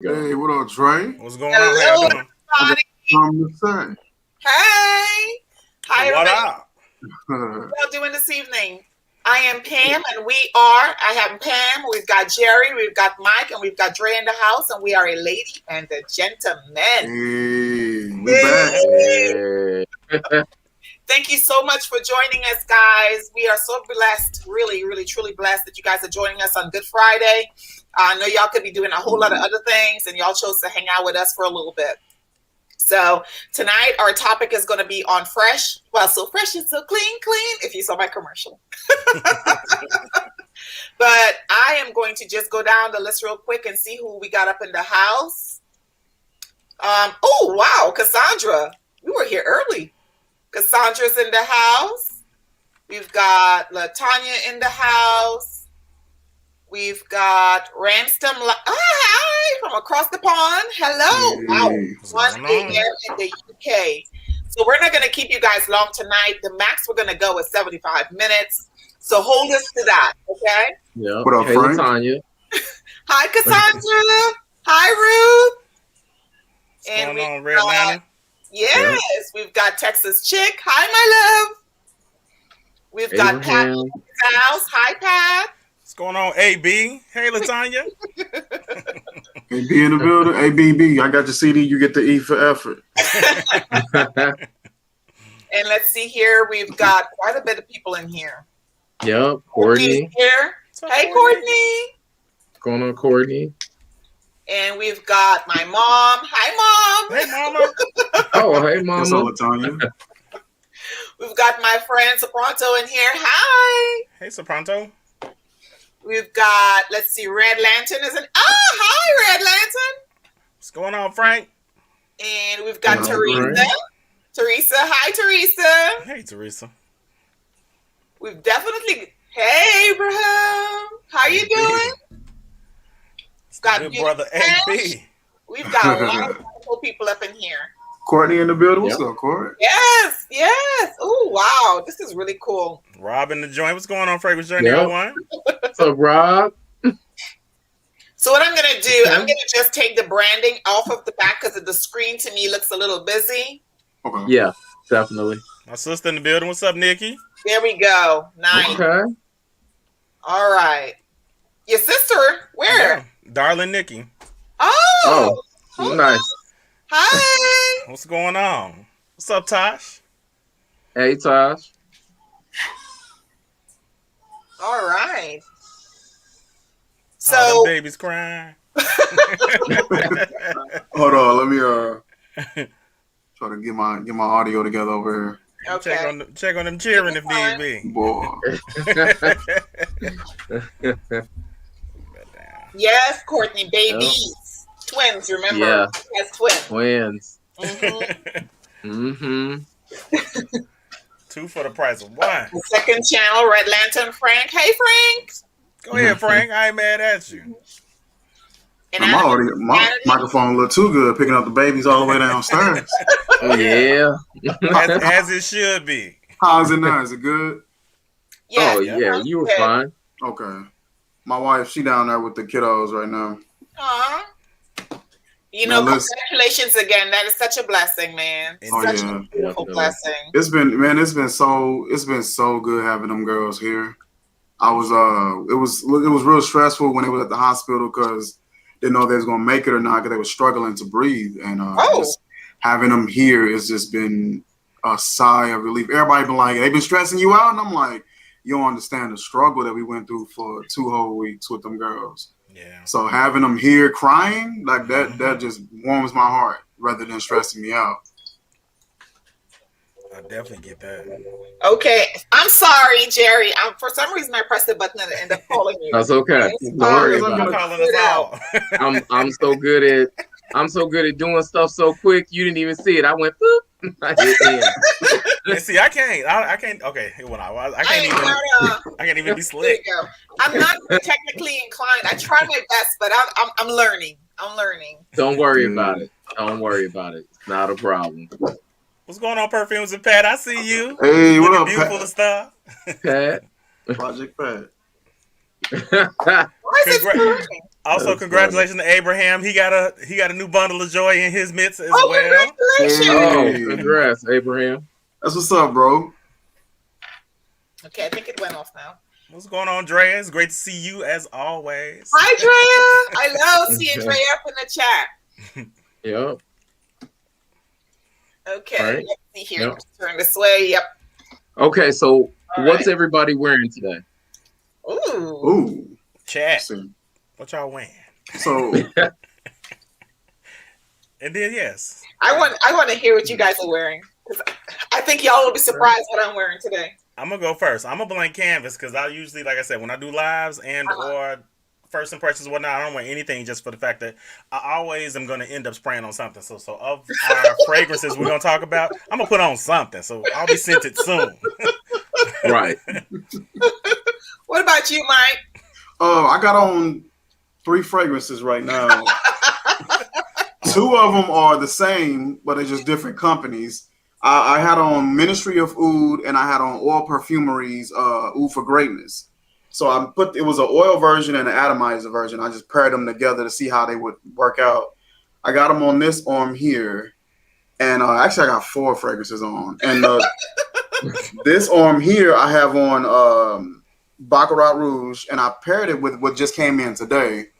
Hey, what up, Trey? What's going on? How you doing? Something to say. Hey. Hi, What everybody. up? What y'all doing this evening? I am Pam, and I have Pam, we've got Jerry, we've got Mike, and we've got Dre in the house, and we are a lady and a gentleman. Hey, we back. Thank you so much for joining us, guys. We are so blessed, really, really, truly blessed that you guys are joining us on Good Friday. I know y'all could be doing a whole lot of other things, and y'all chose to hang out with us for a little bit. So tonight our topic is going to be on fresh. Well, so fresh and so clean, if you saw my commercial. But I am going to just go down the list real quick and see who we got up in the house. Oh, wow, Cassandra. You were here early. Cassandra's in the house. We've got LaTanya in the house. We've got Ramston. Hi, from across the pond. Hello. Wow. 1 a.m. in the UK. So we're not going to keep you guys long tonight. The max we're going to go is 75 minutes. So hold us to that, okay? Yeah. What up, hey, Frank? Tanya. Hi, Cassandra. Hi, Ruth. What's going on, Red Lantern? Yes, we've got Texas Chick. Hi, my love. We've got Pat in the house. Hi, Pat. What's going on, AB? Hey, LaTanya. AB in the building. ABB. I got your CD. You get the E for effort. And let's see here. We've got quite a bit of people in here. Yep, Courtney. Here. Hey, Courtney. What's going on, Courtney? And we've got my mom. Hi, Mom. Hey, Mama. Oh, hey, Mama. What's up, LaTanya? We've got my friend Sopranto in here. Hi. Hey, Sopranto. We've got, let's see, Red Lantern is in. Hi, Red Lantern. What's going on, Frank? And we've got Teresa. Frank. Teresa. Hi, Teresa. Hey, Teresa. We've definitely. Hey, Abraham. How you doing? Got good brother AB. We've got a lot of wonderful people up in here. Courtney in the building. What's up, Courtney? Yes. Oh, wow. This is really cool. Rob in the joint. What's going on, Fragrance Journey 01? What's up, Rob? So what I'm going to do, I'm going to just take the branding off of the back because the screen to me looks a little busy. Okay. Yeah, definitely. My sister in the building. What's up, Nikki? There we go. Nice. Okay. All right. Your sister? Where? Yeah. Darling Nikki. Oh, nice. Hi. What's going on? What's up, Tosh? Hey, Tosh. All right. So the baby's crying. Hold on, let me try to get my audio together over here. Okay. Check on them cheering if need be. Boy. Yes, Courtney, babies. Twins, remember? Yeah. Yes, twins. Twins. Mm-hmm. Two for the price of one. The second channel, Red Lantern Frank. Hey, Frank. Go ahead, Frank. I ain't mad at you. And my microphone look too good picking up the babies all the way downstairs. Oh, yeah. as it should be. How's it now? Is it good? Yeah. Oh, yeah. You were fine. Okay. My wife, she down there with the kiddos right now. Aww. You know, congratulations again. That is such a blessing, man. Such a beautiful blessing. It's been so good having them girls here. It was real stressful when they were at the hospital because they didn't know if they was gonna make it or not because they were struggling to breathe. And just having them here has just been a sigh of relief. Everybody been like, they've been stressing you out, and I'm like, you don't understand the struggle that we went through for 2 whole weeks with them girls. Yeah. So having them here crying like that just warms my heart rather than stressing me out. I definitely get that. Okay, I'm sorry, Jerry. For some reason I pressed the button and ended up calling you. That's okay. Don't worry about it. I'm so good at doing stuff so quick. You didn't even see it. I went boop. I hit see, I can't. Okay, I can't even be slick. There you go. I'm not technically inclined. I try my best, but I'm learning. Don't worry about it. It's not a problem. What's going on, Perfumes and Pat? I see you. Hey, what up, beautiful Pat? Stuff. Pat. Project Pat. Why is it Also, congratulations to Abraham. He got a new bundle of joy in his midst as well. Congratulations! Oh, congrats, Abraham. That's what's up, bro. Okay, I think it went off now. What's going on, Drea? It's great to see you as always. Hi, Drea. I love seeing Drea up in the chat. Yep. Okay, right. let's see here. Yep. Turn this way. Yep. Okay, so what's everybody wearing today? Ooh. Chat. What y'all wearing? So. And then yes. I want to hear what you guys are wearing. I think y'all will be surprised what I'm wearing today. I'm gonna go first. I'm a blank canvas because I usually, like I said, when I do lives and or first impressions and whatnot, I don't wear anything just for the fact that I always am gonna end up spraying on something. So of our fragrances we're gonna talk about, I'm gonna put on something. So I'll be scented soon. Right. What about you, Mike? I got on 3 fragrances right now. 2 of them are the same, but they're just different companies. I had on Ministry of Oud and I had on Oil Perfumery's Oud for Greatness. So it was an oil version and an atomizer version. I just paired them together to see how they would work out. I got them on this arm here, and actually I got 4 fragrances on. And this arm here I have on Baccarat Rouge, and I paired it with what just came in today.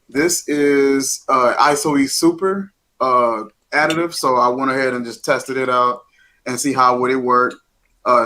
This is ISOE Super additive, so I went ahead and just tested it out and see how would it work.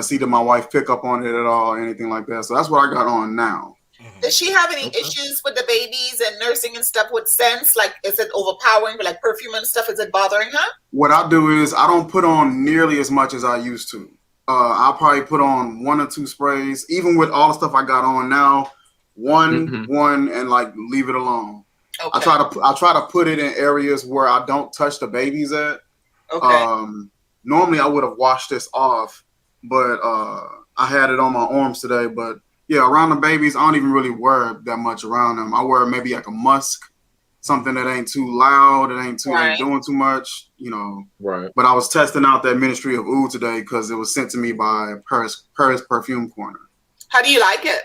See did my wife pick up on it at all, or anything like that. So that's what I got on now. Does she have any issues with the babies and nursing and stuff with scents? Like, is it overpowering for like perfume and stuff? Is it bothering her? What I do is I don't put on nearly as much as I used to. I'll probably put on 1 or 2 sprays, even with all the stuff I got on now. One, and like leave it alone. Okay. I try to put it in areas where I don't touch the babies at. Okay. Normally I would have washed this off, but I had it on my arms today. But yeah, around the babies, I don't even really wear that much around them. I wear maybe like a musk, something that ain't too loud, it ain't doing too much, you know. Right. But I was testing out that Ministry of Oud today because it was sent to me by Paris Perfume Corner. How do you like it?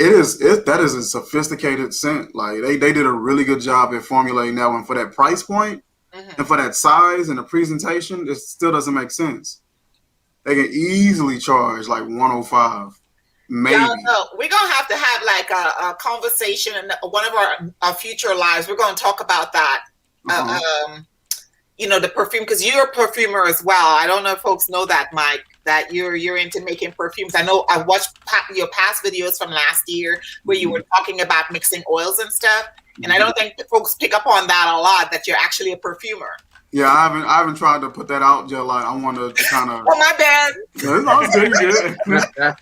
That is a sophisticated scent. Like they did a really good job at formulating that one for that price point and for that size and the presentation. It still doesn't make sense. They can easily charge like $105, maybe. No, we're gonna have to have like a conversation in one of our future lives. We're gonna talk about that. You know, the perfume, because you're a perfumer as well. I don't know if folks know that, Mike, that you're into making perfumes. I know I watched your past videos from last year where you were talking about mixing oils and stuff, and I don't think folks pick up on that a lot, that you're actually a perfumer. Yeah, I haven't tried to put that out yet. Like I want to kind of. Oh, my bad.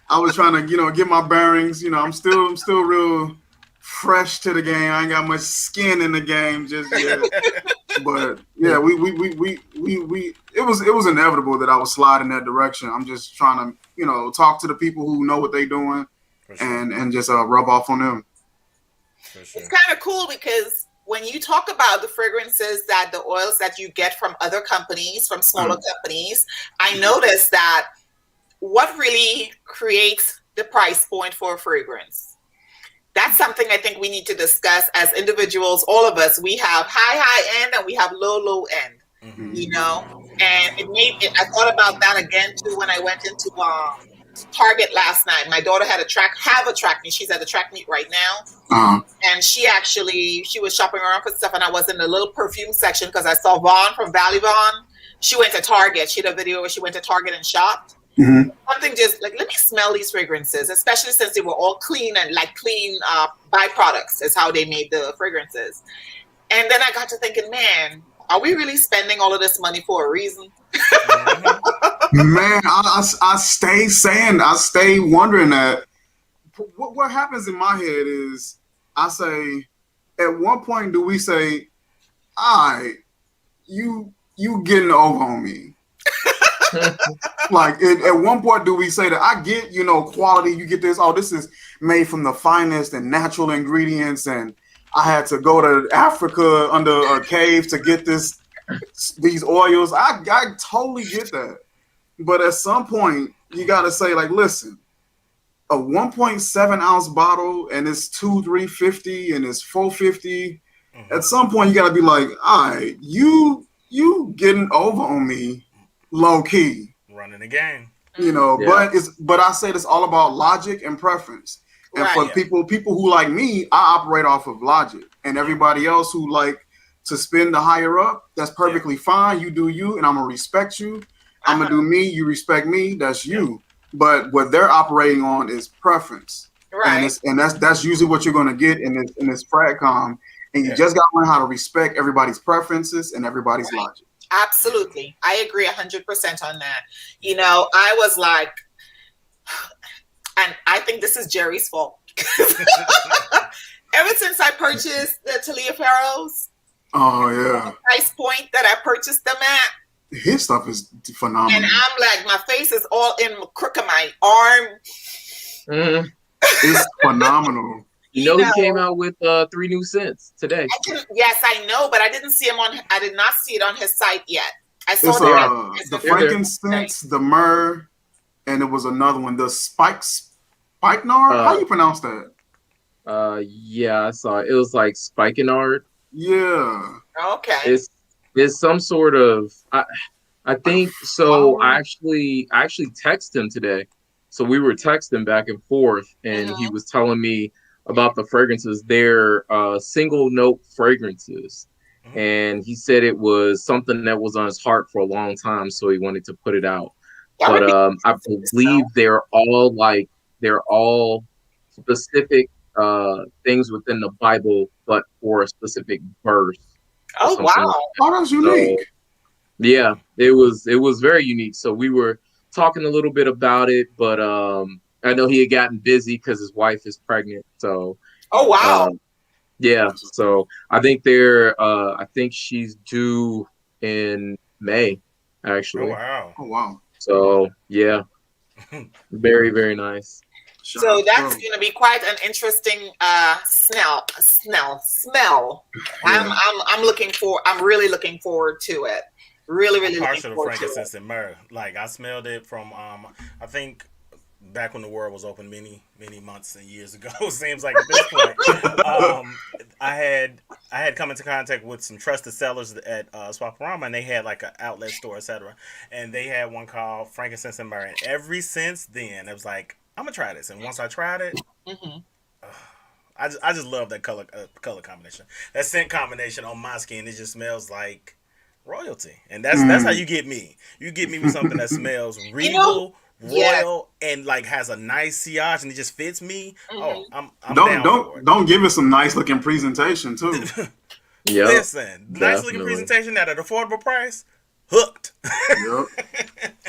I was trying to, get my bearings. I'm still real fresh to the game. I ain't got much skin in the game just yet. But yeah, it was inevitable that I would slide in that direction. I'm just trying to, talk to the people who know what they're doing and just rub off on them. It's kind of cool because when you talk about the fragrances that the oils that you get from other companies, from smaller companies, I noticed that what really creates the price point for a fragrance. That's something I think we need to discuss as individuals. All of us, we have high end and we have low end, and I thought about that again too when I went into Target last night. My daughter have a track meet. She's at the track meet right now. And she was shopping around for stuff, and I was in the little perfume section because I saw Vaughn from Valley Vaughn. She went to Target. She had a video where she went to Target and shopped. Something just like, let me smell these fragrances, especially since they were all clean and clean byproducts is how they made the fragrances. And then I got to thinking, man, are we really spending all of this money for a reason? Man, I stay wondering that. What happens in my head is I say, at one point do we say, all right, you getting over on me? Like at one point do we say that I get, quality, you get this, this is made from the finest and natural ingredients, and I had to go to Africa under a cave to get these oils. I totally get that. But at some point you got to say, like, listen, a 1.7 ounce bottle and it's $350 and it's $450. At some point, you gotta be like, all right, you getting over on me, low key. Running the game. You know, but I said it's all about logic and preference. And for people who like me, I operate off of logic. And everybody else who like to spend the higher up, that's perfectly fine. You do you, and I'm gonna respect you. I'm gonna do me, you respect me, that's you. But what they're operating on is preference. Right. And that's usually what you're gonna get in this fragcom. And you just gotta learn how to respect everybody's preferences and everybody's logic. Absolutely. I agree 100% on that. You know, I was like, and I think this is Jerry's fault. Ever since I purchased the Taliaferros, the price point that I purchased them at, his stuff is phenomenal. And I'm like, my face is all in the crook of my arm. It's phenomenal. You know, he came out with 3 new scents today. Yes, I know, but I did not see it on his site yet. I saw the frankincense, the myrrh, and it was another one, the spikenard. How do you pronounce that? Yeah, I saw it. It was like spikenard. Yeah. Okay. It's some sort of I think so. I actually texted him today. So we were texting back and forth, and he was telling me about the fragrances. They're single note fragrances. And he said it was something that was on his heart for a long time, so he wanted to put it out. But I believe they're all specific things within the Bible, but for a specific verse. Oh wow! Oh, that's unique. So, yeah, it was very unique. So we were talking a little bit about it, but I know he had gotten busy because his wife is pregnant. So oh wow! Yeah, so I think I think she's due in May, actually. Oh wow! So yeah, very very nice. So that's going to be quite an interesting smell. I'm really looking forward to it. Really looking forward to it. Frankincense and myrrh. Like I smelled it from I think back when the world was open many months and years ago. It seems like at this point. I had come into contact with some trusted sellers at Swaparama, and they had like an outlet store, etc. And they had one called Frankincense and Myrrh. And ever since then, it was like, I'm gonna try this. And once I tried it, I just love that color combination. That scent combination on my skin, it just smells like royalty. And that's how you get me. You get me with something that smells regal, royal, and like has a nice sillage, and it just fits me. Oh, I'm down for it. Don't give it some nice looking presentation too. Listen, nice looking presentation at an affordable price. Hooked.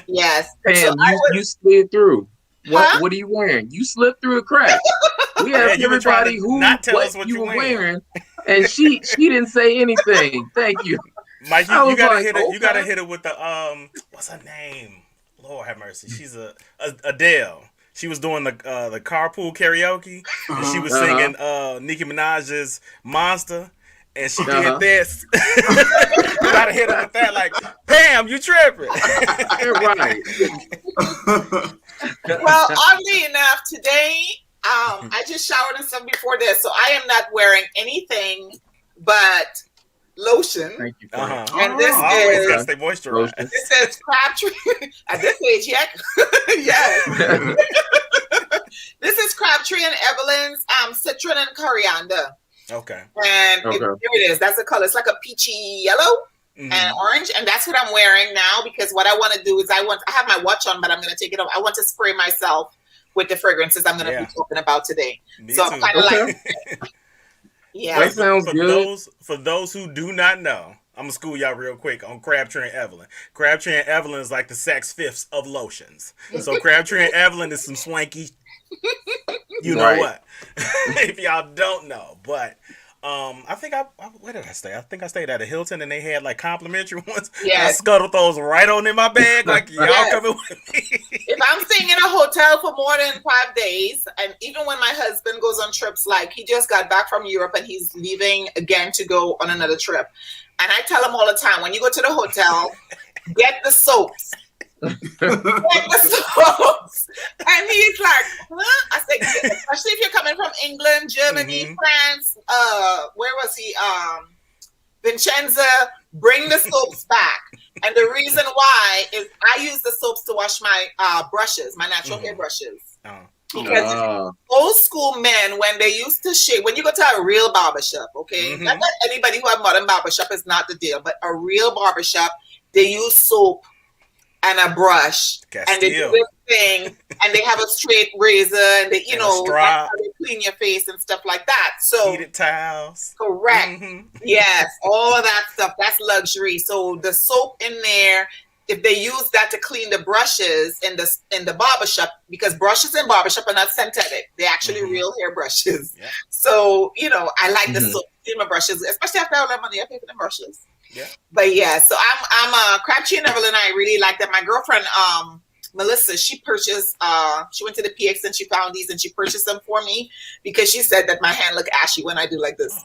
Yes. Pam, you slid through. What are you wearing? You slipped through a crack. We asked everybody what you were wearing, and she didn't say anything. Thank you, Mike. You gotta hit it. You gotta hit it with the what's her name? Lord have mercy. She's Adele. She was doing the carpool karaoke, and she was singing Nicki Minaj's "Monster," and she did this. You gotta hit her with that, like, Pam, you tripping? You're right. Well, oddly enough, today I just showered and stuff before this, so I am not wearing anything but lotion. Thank you. And this always gotta stay moisturized. This is Crabtree at this age, yes. This is Crabtree and Evelyn's citron and coriander. Okay. And here it is. That's the color. It's like a peachy yellow and orange, and that's what I'm wearing now, because what I want to do is I have my watch on, but I'm going to take it off. I want to spray myself with the fragrances I'm going to be talking about today. So I'm kind of like, that sounds good. For those who do not know, I'm going to school y'all real quick on Crabtree and Evelyn. Crabtree and Evelyn is like the Saks Fifths of lotions. So Crabtree and Evelyn is some swanky, you know what, if y'all don't know. But I think where did I stay? I think I stayed at a Hilton, and they had like complimentary ones. Yes. I scuttled those right on in my bag, like y'all coming with me. If I'm staying in a hotel for more than 5 days, and even when my husband goes on trips, like he just got back from Europe and he's leaving again to go on another trip, and I tell him all the time, when you go to the hotel, get the soaps. Like the soaps. And he's like, huh? I said, yeah, especially if you're coming from England, Germany, France, where was he? Vincenza, bring the soaps back. And the reason why is I use the soaps to wash my brushes, my natural hair brushes. Because old school men, when they used to shave, when you go to a real barbershop, okay, not that anybody who have modern barbershop is not the deal, but a real barbershop, they use soap and a brush, and they do this thing, and they have a straight razor, and they, that's how they clean your face and stuff like that. So heated towels, correct? Yes, all of that stuff. That's luxury. So the soap in there, if they use that to clean the brushes in the barbershop, because brushes in barbershop are not synthetic, they're actually real hair brushes. Yeah. So I like the soap in my brushes, especially after all that money I pay for the brushes. Yeah. But yeah, so I'm Crabtree and Evelyn. I really like that. My girlfriend Melissa, she purchased she went to the PX and she found these and she purchased them for me because she said that my hand look ashy when I do like this.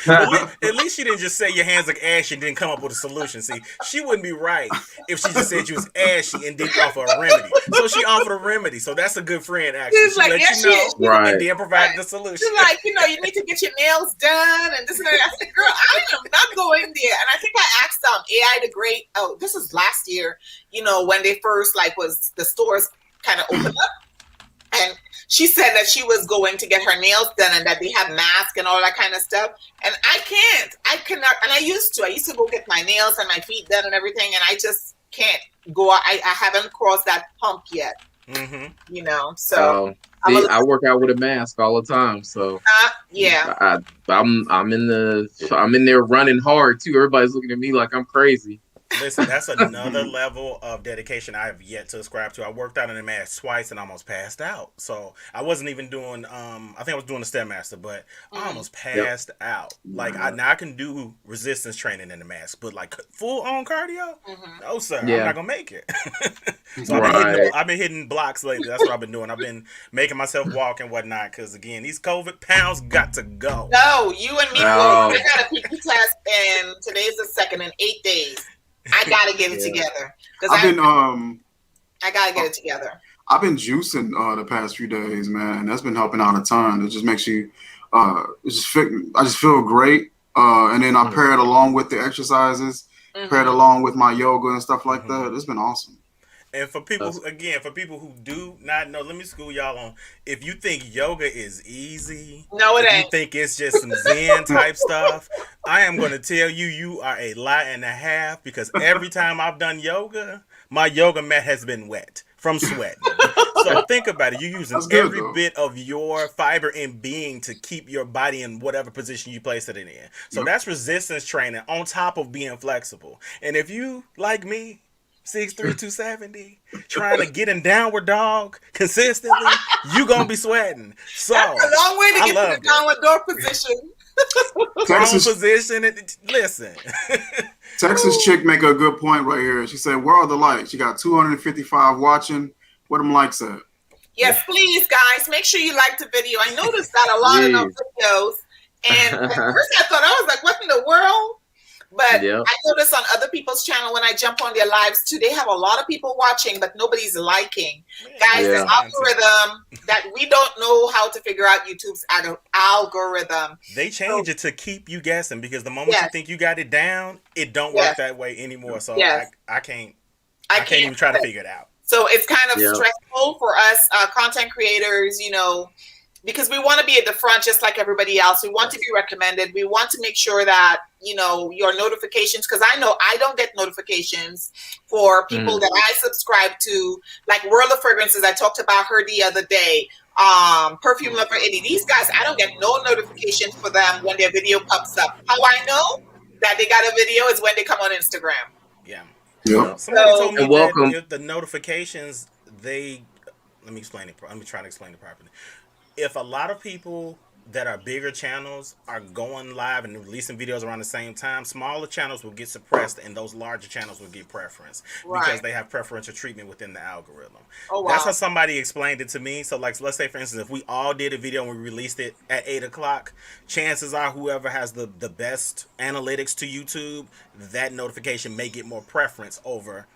At least she didn't just say your hands look ashy and didn't come up with a solution. See, she wouldn't be right if she just said you was ashy and didn't offer a remedy. So she offered a remedy. So that's a good friend, actually. She's like, let yeah, you know, right. And then provide the solution. She's like, you need to get your nails done and this and that. I said, girl, I am not going there. And I think I asked AI the Great. Oh, this was last year. When they first was the stores kind of opened up, and she said that she was going to get her nails done and that they have masks and all that kind of stuff. And I cannot. And I used to go get my nails and my feet done and everything, and I just can't go. I haven't crossed that hump yet. So I work out with a mask all the time. So yeah, I'm in there running hard too. Everybody's looking at me like I'm crazy. Listen, that's another level of dedication I have yet to ascribe to. I worked out in a mask twice and almost passed out. So I wasn't even doing, I think I was doing the STEMmaster, but I almost passed out. Like, I can do resistance training in the mask, but like full on cardio? No, sir. I'm not going to make it. So I've been hitting blocks lately. That's what I've been doing. I've been making myself walk and whatnot because, again, these COVID pounds got to go. No, you and me both. I got a PT test, and today's the 2nd in 8 days. I gotta get it together because I gotta get it together. I've been juicing the past few days, man, and that's been helping out a ton. It just makes you, I just feel great, and then I pair it along with the exercises, pair it along with my yoga and stuff like that. It's been awesome. And for people who do not know, let me school y'all on. If you think yoga is easy, no, it ain't. You think it's just some Zen type stuff, I am going to tell you are a lie and a half because every time I've done yoga, my yoga mat has been wet from sweating. So think about it. You're using every bit of your fiber and being to keep your body in whatever position you place it in. So that's resistance training on top of being flexible. And if you, like me, 6'3", 270, trying to get in downward dog consistently, you gonna be sweating. So that's a long way to get to the downward dog position. Listen. Texas chick make a good point right here. She said, "Where are the likes? You got 255 watching. Where them likes at?" Yes, please, guys, make sure you like the video. I noticed that a lot of those videos, and at first I was like, "What in the world?" But I notice on other people's channel when I jump on their lives too, they have a lot of people watching, but nobody's liking. Guys, the algorithm that we don't know how to figure out YouTube's algorithm. They change it to keep you guessing because the moment you think you got it down, it don't work that way anymore. So I can't even try to figure it out. So it's kind of stressful for us content creators, because we want to be at the front just like everybody else. We want to be recommended. We want to make sure that, your notifications, because I know I don't get notifications for people that I subscribe to, like World of Fragrances. I talked about her the other day. Perfume Lover 80. These guys, I don't get no notifications for them when their video pops up. How I know that they got a video is when they come on Instagram. Yeah. Yep. Somebody told me that the notifications, let me explain it. Let me try to explain it properly. If a lot of people that are bigger channels are going live and releasing videos around the same time, smaller channels will get suppressed and those larger channels will get preference because they have preferential treatment within the algorithm. Oh, wow. That's how somebody explained it to me. So like, let's say for instance, if we all did a video and we released it at 8 o'clock, chances are whoever has the best analytics to YouTube, that notification may get more preference over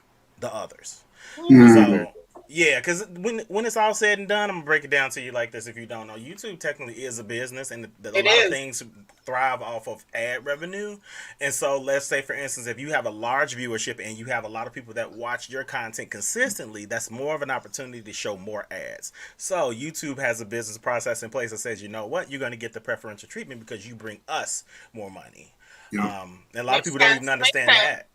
the others. Mm. So yeah, because when it's all said and done, I'm gonna break it down to you like this. If you don't know, YouTube technically is a business, and a It lot of is. things thrive off of ad revenue. And so, let's say for instance, if you have a large viewership and you have a lot of people that watch your content consistently, that's more of an opportunity to show more ads. So YouTube has a business process in place that says, you know what, you're gonna get the preferential treatment because you bring us more money. Yeah. And a lot of people don't even understand that.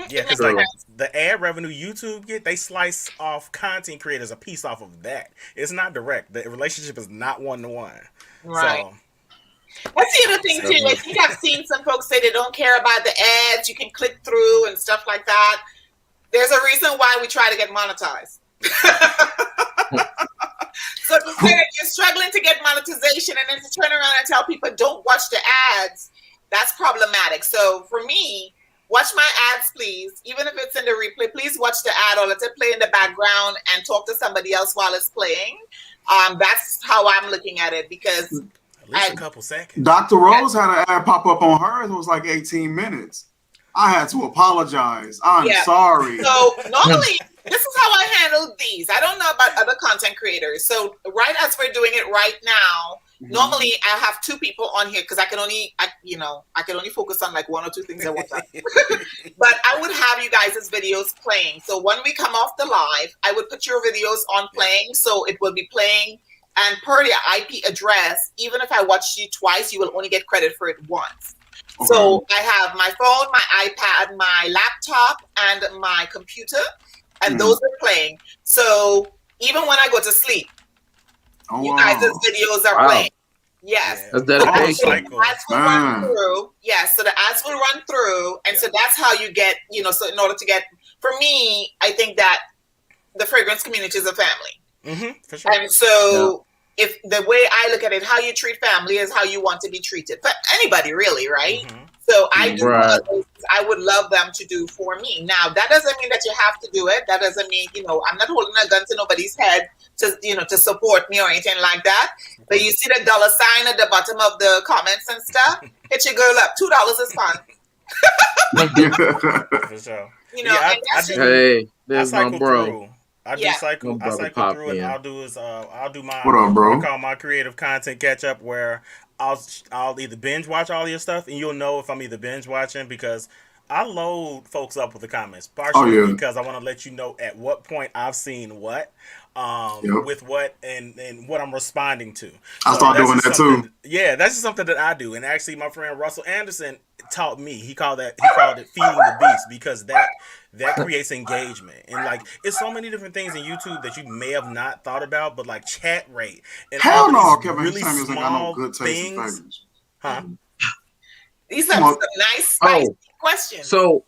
Yeah, because like True. the ad revenue YouTube get, they slice off content creators a piece off of that. It's not direct. The relationship is not one to one. Right. So That's the other thing too. I think I've seen some folks say they don't care about the ads. You can click through and stuff like that. There's a reason why we try to get monetized. So to say that you're struggling to get monetization and then to turn around and tell people don't watch the ads, that's problematic. So for me, watch my ads, please. Even if it's in the replay, please watch the ad or let it play in the background and talk to somebody else while it's playing. That's how I'm looking at it because at least a couple seconds. Dr. Rose had an ad pop up on hers. It was like 18 minutes. I had to apologize. I'm sorry. So normally, this is how I handle these. I don't know about other content creators. So right as we're doing it right now, normally I have two people on here because I can only focus on like one or two things at one time. But I would have you guys' videos playing. So when we come off the live, I would put your videos on playing. So it will be playing. And per your IP address, even if I watch you twice, you will only get credit for it once. Okay. So I have my phone, my iPad, my laptop, and my computer, and those are playing. So even when I go to sleep, you guys' videos are playing. Yes. That's dedication. So the ads will run through. Yes, so the ads will run through, and so that's how you get, so in order to get, for me, I think that the fragrance community is a family. For sure. And so if the way I look at it, how you treat family is how you want to be treated. But anybody really, right? So I do what I would love them to do for me. Now, that doesn't mean that you have to do it. That doesn't mean, I'm not holding a gun to nobody's head to support me or anything like that. But you see the $ at the bottom of the comments and stuff, hit your girl up. $2 is fine. For sure. There's my bro. I cycle through it. I'll do my what up, bro? I call my creative content catch up where I'll either binge watch all your stuff and you'll know if I'm either binge watching because I load folks up with the comments partially because I want to let you know at what point I've seen what with what and what I'm responding to. I start doing that too. Yeah, that's just something that I do. And actually my friend Russell Anderson taught me. He called it feeding the beast because that creates engagement. And like it's so many different things in YouTube that you may have not thought about, but like chat rate and hell no, Kevin really small good things. These are some nice spicy questions. So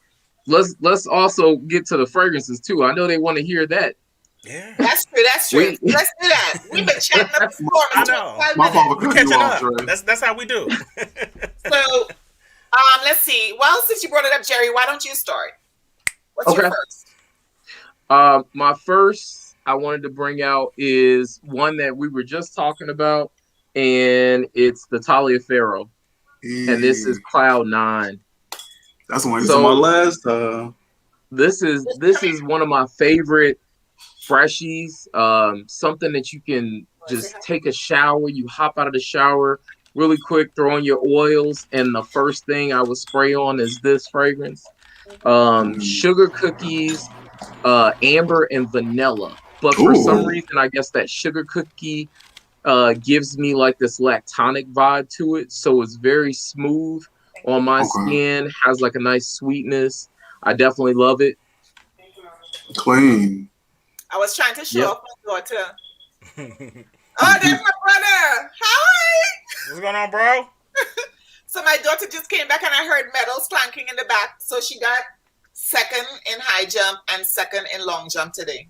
let's also get to the fragrances too. I know they want to hear that. Yeah, that's true. Let's do that. We've been chatting up before. I know. We're catching up. That's how we do. So, let's see. Well, since you brought it up, Jerry, why don't you start? What's your first? My first I wanted to bring out is one that we were just talking about, and it's the Taliaferro, and this is Cloud 9. That's one. So my last. This is one of my favorite freshies. Something that you can just take a shower. You hop out of the shower really quick, throw in your oils, and the first thing I would spray on is this fragrance. Sugar cookies, amber and vanilla. But for some reason, I guess that sugar cookie gives me like this lactonic vibe to it. So it's very smooth on my skin, has like a nice sweetness. I definitely love it. Clean. I was trying to show off my daughter. Oh, there's my brother. Hi. What's going on, bro? So my daughter just came back and I heard medals clanking in the back. So she got second in high jump and second in long jump today.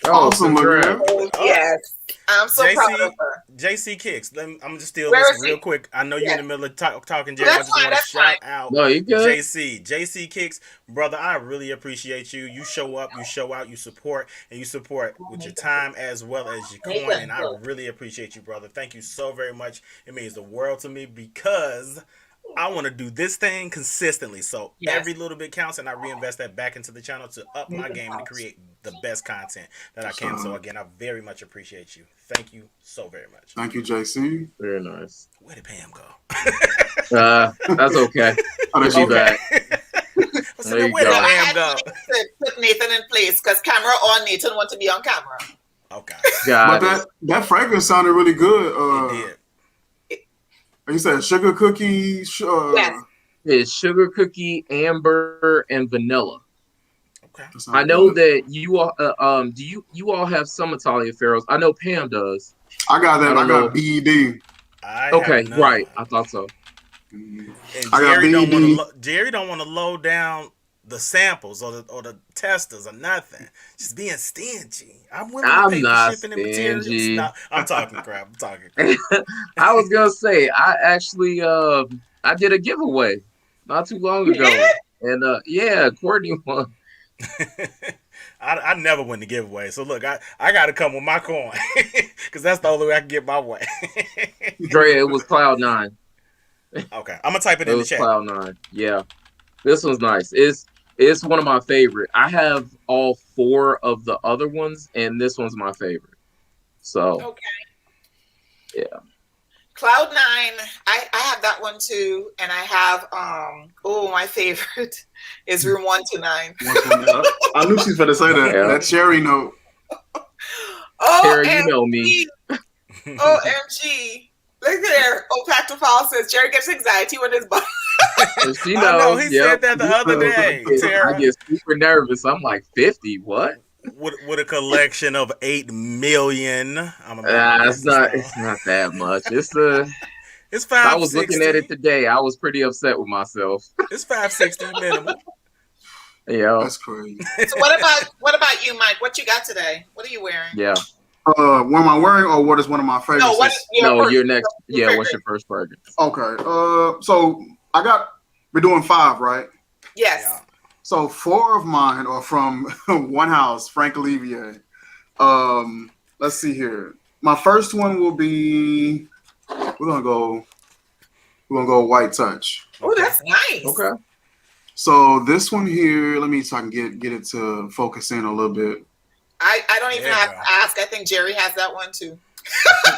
Awesome, man. Yes. I'm so proud of her. JC Kicks. I'm just steal this real quick. I know you're in the middle of talking, Jerry. I just want to shout out JC. JC Kicks. Brother, I really appreciate you. You show up, you show out, you support, and you support with your time as well as your coin. And I really appreciate you, brother. Thank you so very much. It means the world to me because I want to do this thing consistently. So Yes. every little bit counts, and I reinvest that back into the channel to up my game and to create the best content that I can. So again, I very much appreciate you. Thank you so very much. Thank you, JC. Very nice. Where did Pam go? That's okay. Oh, She'll be back. So There you where did go. Pam go? Put Nathan in place because camera on. Nathan want to be on camera. Okay. Got But it. that fragrance sounded really good. It did. You said sugar cookie. Yes. It's sugar cookie, amber, and vanilla. Okay. I know that you all do you all have some Italia Ferros? I know Pam does. I got that. I I don't got BED. Okay, right. I thought so. And I got BED. Jerry don't want to load down the samples or the testers or nothing. Just being stingy. I'm willing to pay not for shipping and materials. stingy. No, I'm talking crap. I'm talking crap. I was gonna say I actually I did a giveaway not too long You ago. did? And yeah, Courtney won. I never win the giveaway. So look, I got to come with my coin because that's the only way I can get my way. Dre, it was Cloud9. Okay, I'm gonna type it It in the was chat. Cloud9. Yeah. This one's nice. It's one of my favorite. I have all 4 of the other ones, and this one's my favorite. So Okay. yeah. Cloud9, I have that one too, and I have my favorite is Room 129. I knew she's gonna say that. Yeah. That cherry note. Tara, you know me. OMG. Look there. Opactopal says Jerry gets anxiety when his body. She I know knows. he Yep. said that the other day. Tara, I get super nervous. I'm like 50. What? with a collection of 8 million. It's not that much. It's It's 560. I was looking at it today. I was pretty upset with myself. It's 560 minimum. Yeah. That's crazy. So what about you, Mike? What you got today? What are you wearing? Yeah. What am I wearing, or what is one of my favorites? No, what is You're next. Yeah, what's your first fragrance? Okay. So we're doing 5, right? Yes. Yeah. So 4 of mine are from one house, Frank Olivier. Let's see here. My first one will be we're gonna go White Touch. Oh, that's nice. Okay. So this one here, let me so I can get it to focus in a little bit. I don't even There you have go. to ask. I think Jerry has that one too.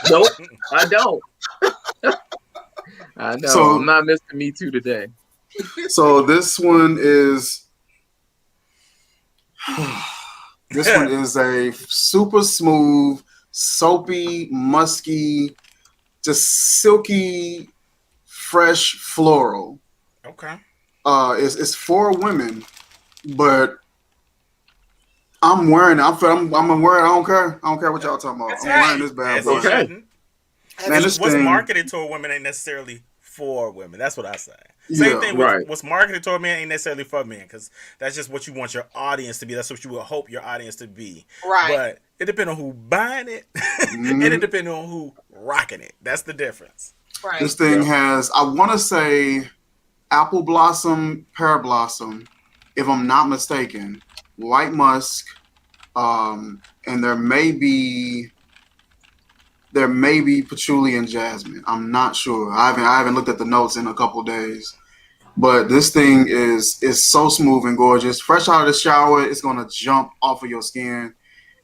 Nope, I don't. I know. So- I'm not Mr. Me Too today. So this one is a super smooth, soapy, musky, just silky, fresh floral. Okay. It's for women, but I'm wearing it. I'm wearing it. I don't care. I don't care what y'all talking about. That's I'm right. wearing this bad As boy. you Okay. shouldn't. Man, this What's thing- marketed toward women ain't necessarily for women. That's what I say. Same Yeah, thing with right. what's marketed toward men ain't necessarily for men, because that's just what you want your audience to be. That's what you would hope your audience to be. Right. But it depends on who buying it, and it depends on who rocking it. That's the difference. Right. This thing has, I want to say, apple blossom, pear blossom, if I'm not mistaken, white musk, and there may be patchouli and jasmine. I'm not sure. I haven't looked at the notes in a couple days. But this thing is so smooth and gorgeous. Fresh out of the shower, it's gonna jump off of your skin.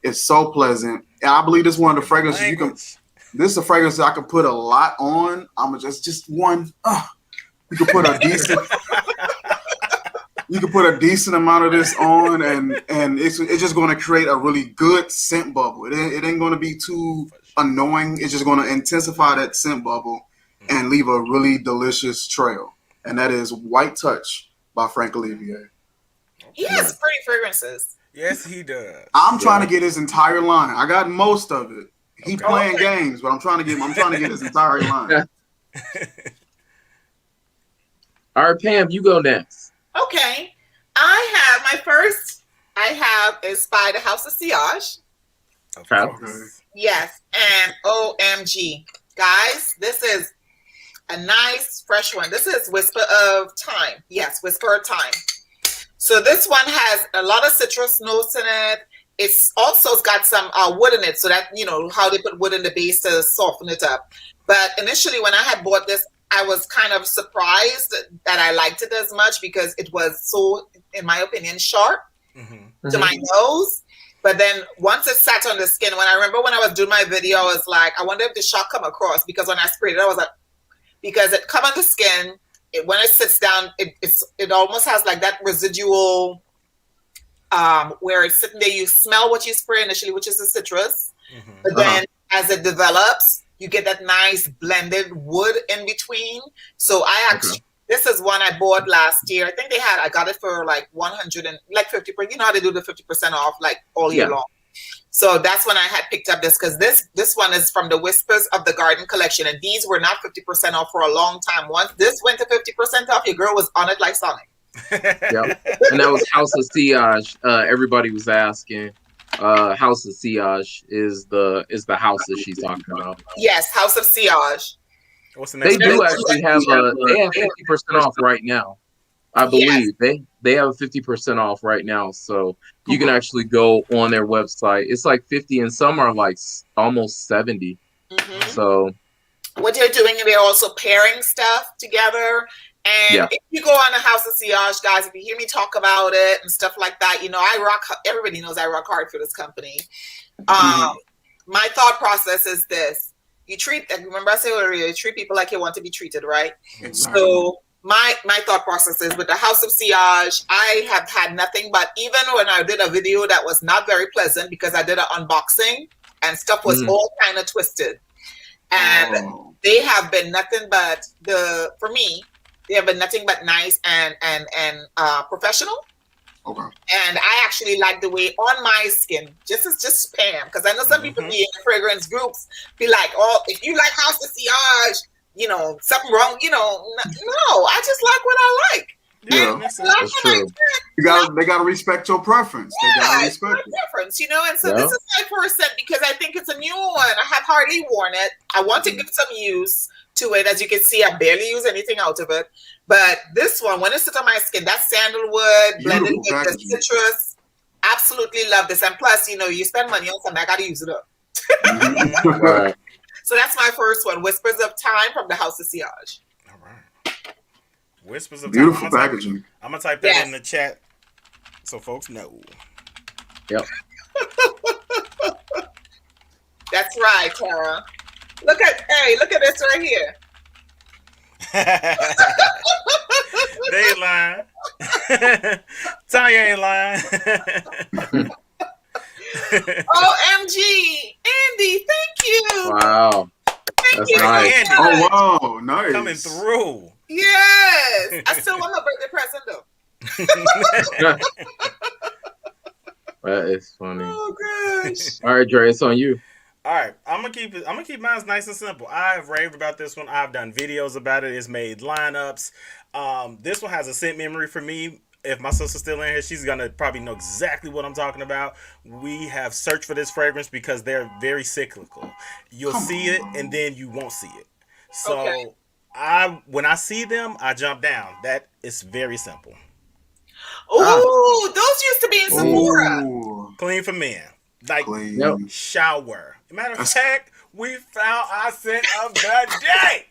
It's so pleasant. And I believe this is one of the fragrances you can. Language. This is a fragrance that I can put a lot on. I'm just one. You can put a decent. You can put a decent amount of this on, and it's just going to create a really good scent bubble. It ain't going to be too annoying. It's just going to intensify that scent bubble and leave a really delicious trail. And that is White Touch by Frank Olivier. He has pretty fragrances. Yes, he does. I'm trying to get his entire line. I got most of it. He Okay. playing games, but I'm trying to get his entire line. All right, Pam, you go next. Okay. My first is by the House of Sillage. Okay. Yes. And OMG. Guys, this is a nice fresh one. This is Whisper of Time. Yes, Whisper of Time. So this one has a lot of citrus notes in it. It's also got some wood in it, so that, you know, how they put wood in the base to soften it up. But initially when I had bought this, I was kind of surprised that I liked it as much because it was so, in my opinion, sharp to my nose. But then once it sat on the skin, when I was doing my video, I was like, I wonder if the shock come across, because when I sprayed it, I was like, because it come on the skin, when it sits down, it almost has like that residual where it's sitting there, you smell what you spray initially, which is the citrus. But then as it develops, you get that nice blended wood in between. So I actually, this is one I bought last year. I think I got it for like 100 and like 50%. You know how they do the 50% off like all year long. So that's when I had picked up this, because this one is from the Whispers of the Garden collection. And these were not 50% off for a long time. Once this went to 50% off, your girl was on it like Sonic. Yep. And that was House of Sillage. Everybody was asking. House of Sillage is the house that she's talking about. Yes, House of Sillage. What's the next? They do actually have 50% off right now. I believe they have 50% off right now, so you can actually go on their website. It's like 50, and some are like almost 70. So what they're doing, they're also pairing stuff together. And if you go on the House of Sillage, guys, if you hear me talk about it and stuff like that, you know, everybody knows I rock hard for this company. My thought process is this. Remember I said earlier, you treat people like you want to be treated, right? So my thought process is with the House of Sillage, I have had nothing but, even when I did a video that was not very pleasant because I did an unboxing and stuff was all kind of twisted. And they have been nothing but, for me, they have been nothing but nice and professional. Okay. And I actually like the way on my skin, just Pam, because I know some people be in fragrance groups be like, oh, if you like House of Sillage, you know, something wrong, you know. No, I just like what I like. Yeah, that's true. They gotta respect your preference. They gotta respect your preference, you know. And so this is my first scent because I think it's a new one. I have hardly worn it. I want to give some use to it. As you can see, I barely use anything out of it. But this one, when it sits on my skin, that sandalwood blended with the citrus, absolutely love this. And plus, you know, you spend money on something, I gotta use it up. Right. So that's my first one, Whispers of Time from the House of Sillage. All right. Whispers of Beautiful Time. packaging. I'm going to type that in the chat so folks know. Yep. That's right, Tara. Look at this right here. They ain't lying. Tanya ain't lying. OMG, Andy, thank you. Wow. Thank you. Nice. Andy. Oh, wow. Nice. Coming through. Yes. I still want my birthday present, though. That is funny. Oh, gosh. All right, Dre, it's on you. All right, I'm gonna keep mine nice and simple. I've raved about this one. I've done videos about it. It's made lineups. This one has a scent memory for me. If my sister's still in here, she's gonna probably know exactly what I'm talking about. We have searched for this fragrance because they're very cyclical. You'll see it and then you won't see it. So when I see them, I jump down. That is very simple. Ooh, those used to be in Sephora. Clean for men. Like shower. Matter of fact, we found our scent of the day.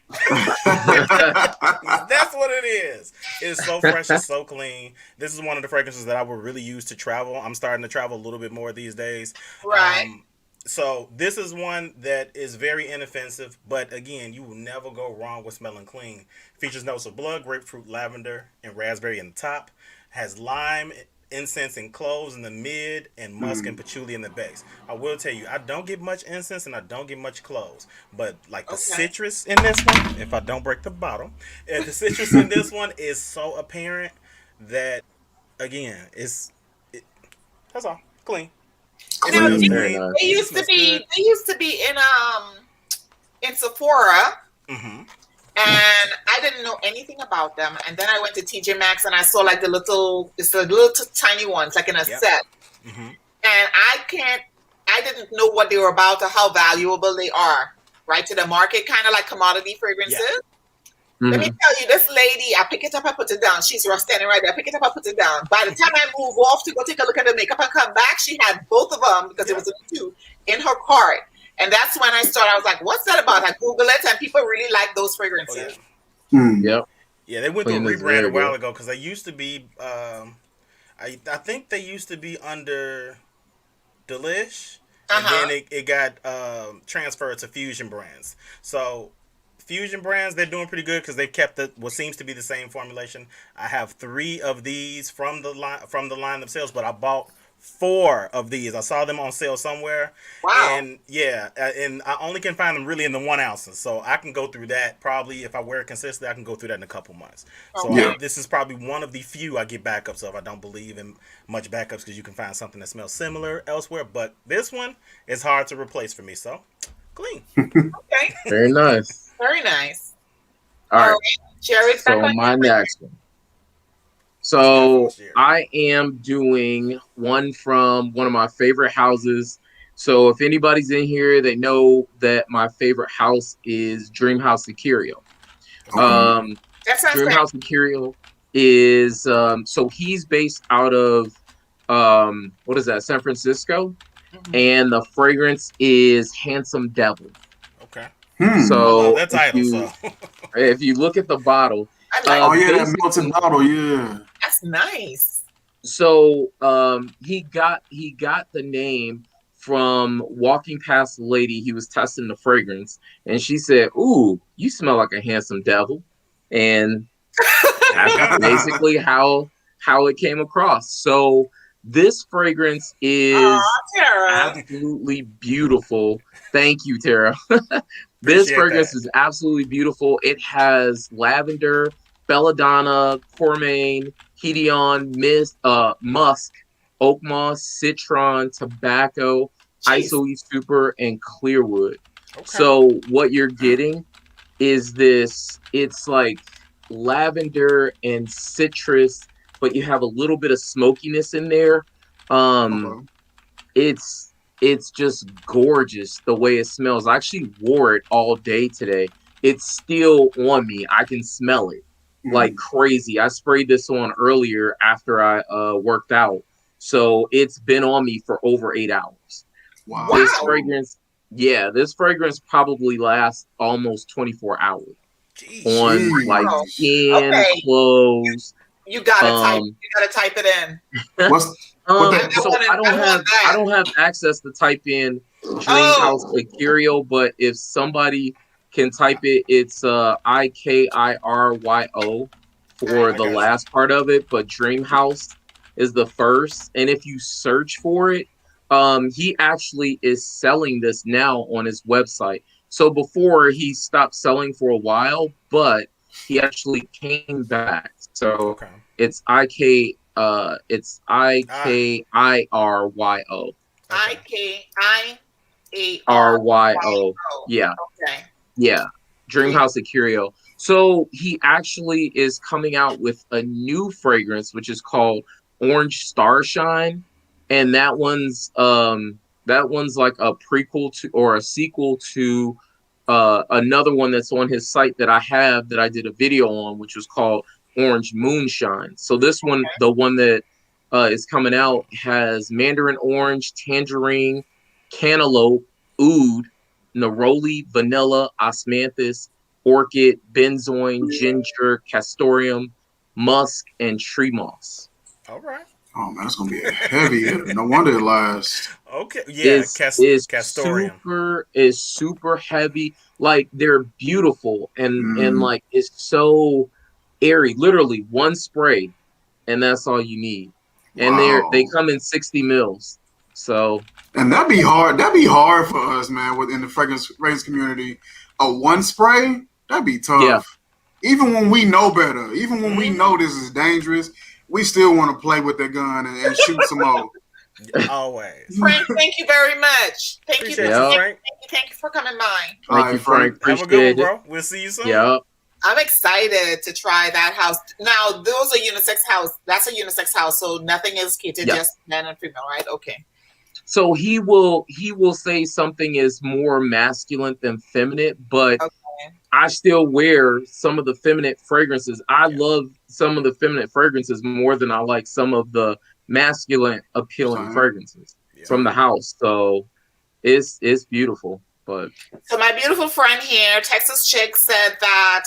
That's what it is. It's so fresh, it's so clean. This is one of the fragrances that I would really use to travel. I'm starting to travel a little bit more these days. Right. So this is one that is very inoffensive, but again, you will never go wrong with smelling clean. Features notes of blood, grapefruit, lavender, and raspberry in the top. Has lime, incense, and cloves in the mid, and musk and patchouli in the base. I will tell you, I don't get much incense and I don't get much cloves, but like the citrus in this one, if I don't break the bottle, if the citrus in this one is so apparent that, again, that's all clean. Now, they used to be in Sephora. And I didn't know anything about them. And then I went to TJ Maxx and I saw like the little tiny ones, like in a set. And I didn't know what they were about or how valuable they are, right, to the market, kind of like commodity fragrances. Let me tell you, this lady, I pick it up, I put it down. She's standing right there. I pick it up, I put it down. By the time I move off to go take a look at the makeup and come back, she had both of them, because it was two, in her cart. And that's when I was like, what's that about? I Google it, and people really like those fragrances. Yep. Yeah, they went through a Clean is rebrand a very while good. ago because they used to be. I think they used to be under Delish, and then it got transferred to Fusion Brands. So Fusion Brands, they're doing pretty good because they kept what seems to be the same formulation. I have 3 of these from the line themselves, but I bought 4 of these. I saw them on sale somewhere, Wow. and yeah, and I only can find them really in the 1 ounces. So I can go through that probably if I wear it consistently. I can go through that in a couple months. So Okay. this is probably one of the few I get backups of. I don't believe in much backups because you can find something that smells similar elsewhere, but this one is hard to replace for me. So clean. Okay. Very nice. Very nice. All right. Jared's back So on my your next one. So I am doing one from one of my favorite houses. So if anybody's in here, they know that my favorite house is Dream House Curio. Dream House Curio is so he's based out of what is that, San Francisco, and the fragrance is Handsome Devil. Okay. So I love that title. If you look at the bottle, that melted bottle, yeah. That's nice. So he got the name from walking past a lady. He was testing the fragrance, and she said, "Ooh, you smell like a handsome devil," and that's basically how it came across. So this fragrance is absolutely beautiful. Thank you, Tara. This fragrance is absolutely beautiful. It has lavender, belladonna, cormaine, hedion, musk, oak moss, citron, tobacco, isoe super, and clearwood. Okay. So what you're getting is this, it's like lavender and citrus, but you have a little bit of smokiness in there. It's just gorgeous the way it smells. I actually wore it all day today. It's still on me. I can smell it like crazy. I sprayed this on earlier after I worked out. So it's been on me for over 8 hours. Wow. This fragrance probably lasts almost 24 hours. On like skin, clothes. You gotta type it in. I don't have access to type in Dream House Curio, but if somebody can type it, it's IKIRYO for the last part of it, but Dream House is the first. And if you search for it, he actually is selling this now on his website. So before he stopped selling for a while, but he actually came back. So it's IKIRYO. IKIARYO. Yeah. Okay. Yeah. Dream House Curio. So he actually is coming out with a new fragrance, which is called Orange Starshine, and that one's like a prequel to or a sequel to another one that's on his site that I did a video on, which was called Orange Moonshine. So this one, the one that is coming out, has mandarin orange, tangerine, cantaloupe, oud, neroli, vanilla, osmanthus, orchid, benzoin, ginger, castoreum, musk, and tree moss. All right. Oh man, that's gonna be a heavy hitter. No wonder it lasts. Okay, yeah, castoreum is super heavy. Like they're beautiful and like it's so airy. Literally one spray, and that's all you need. And they come in 60 mils. So and that'd be hard. That'd be hard for us, man. Within the fragrance community, a one spray that'd be tough. Yeah. Even when we know better, even when we know this is dangerous, we still want to play with that gun and shoot some more. Always. Frank, thank you very much. Thank you, Frank. Thank you for coming by. Thank you, Frank. Have a good one, bro. We'll see you soon. Yeah. I'm excited to try that house. Now, those are unisex house. That's a unisex house, so nothing is catered, just men and female, right? Okay. So he will say something is more masculine than feminine, but I still wear some of the feminine fragrances. I love some of the feminine fragrances more than I like some of the masculine appealing fragrances from the house. So it's beautiful. But so my beautiful friend here, Texas Chick, said that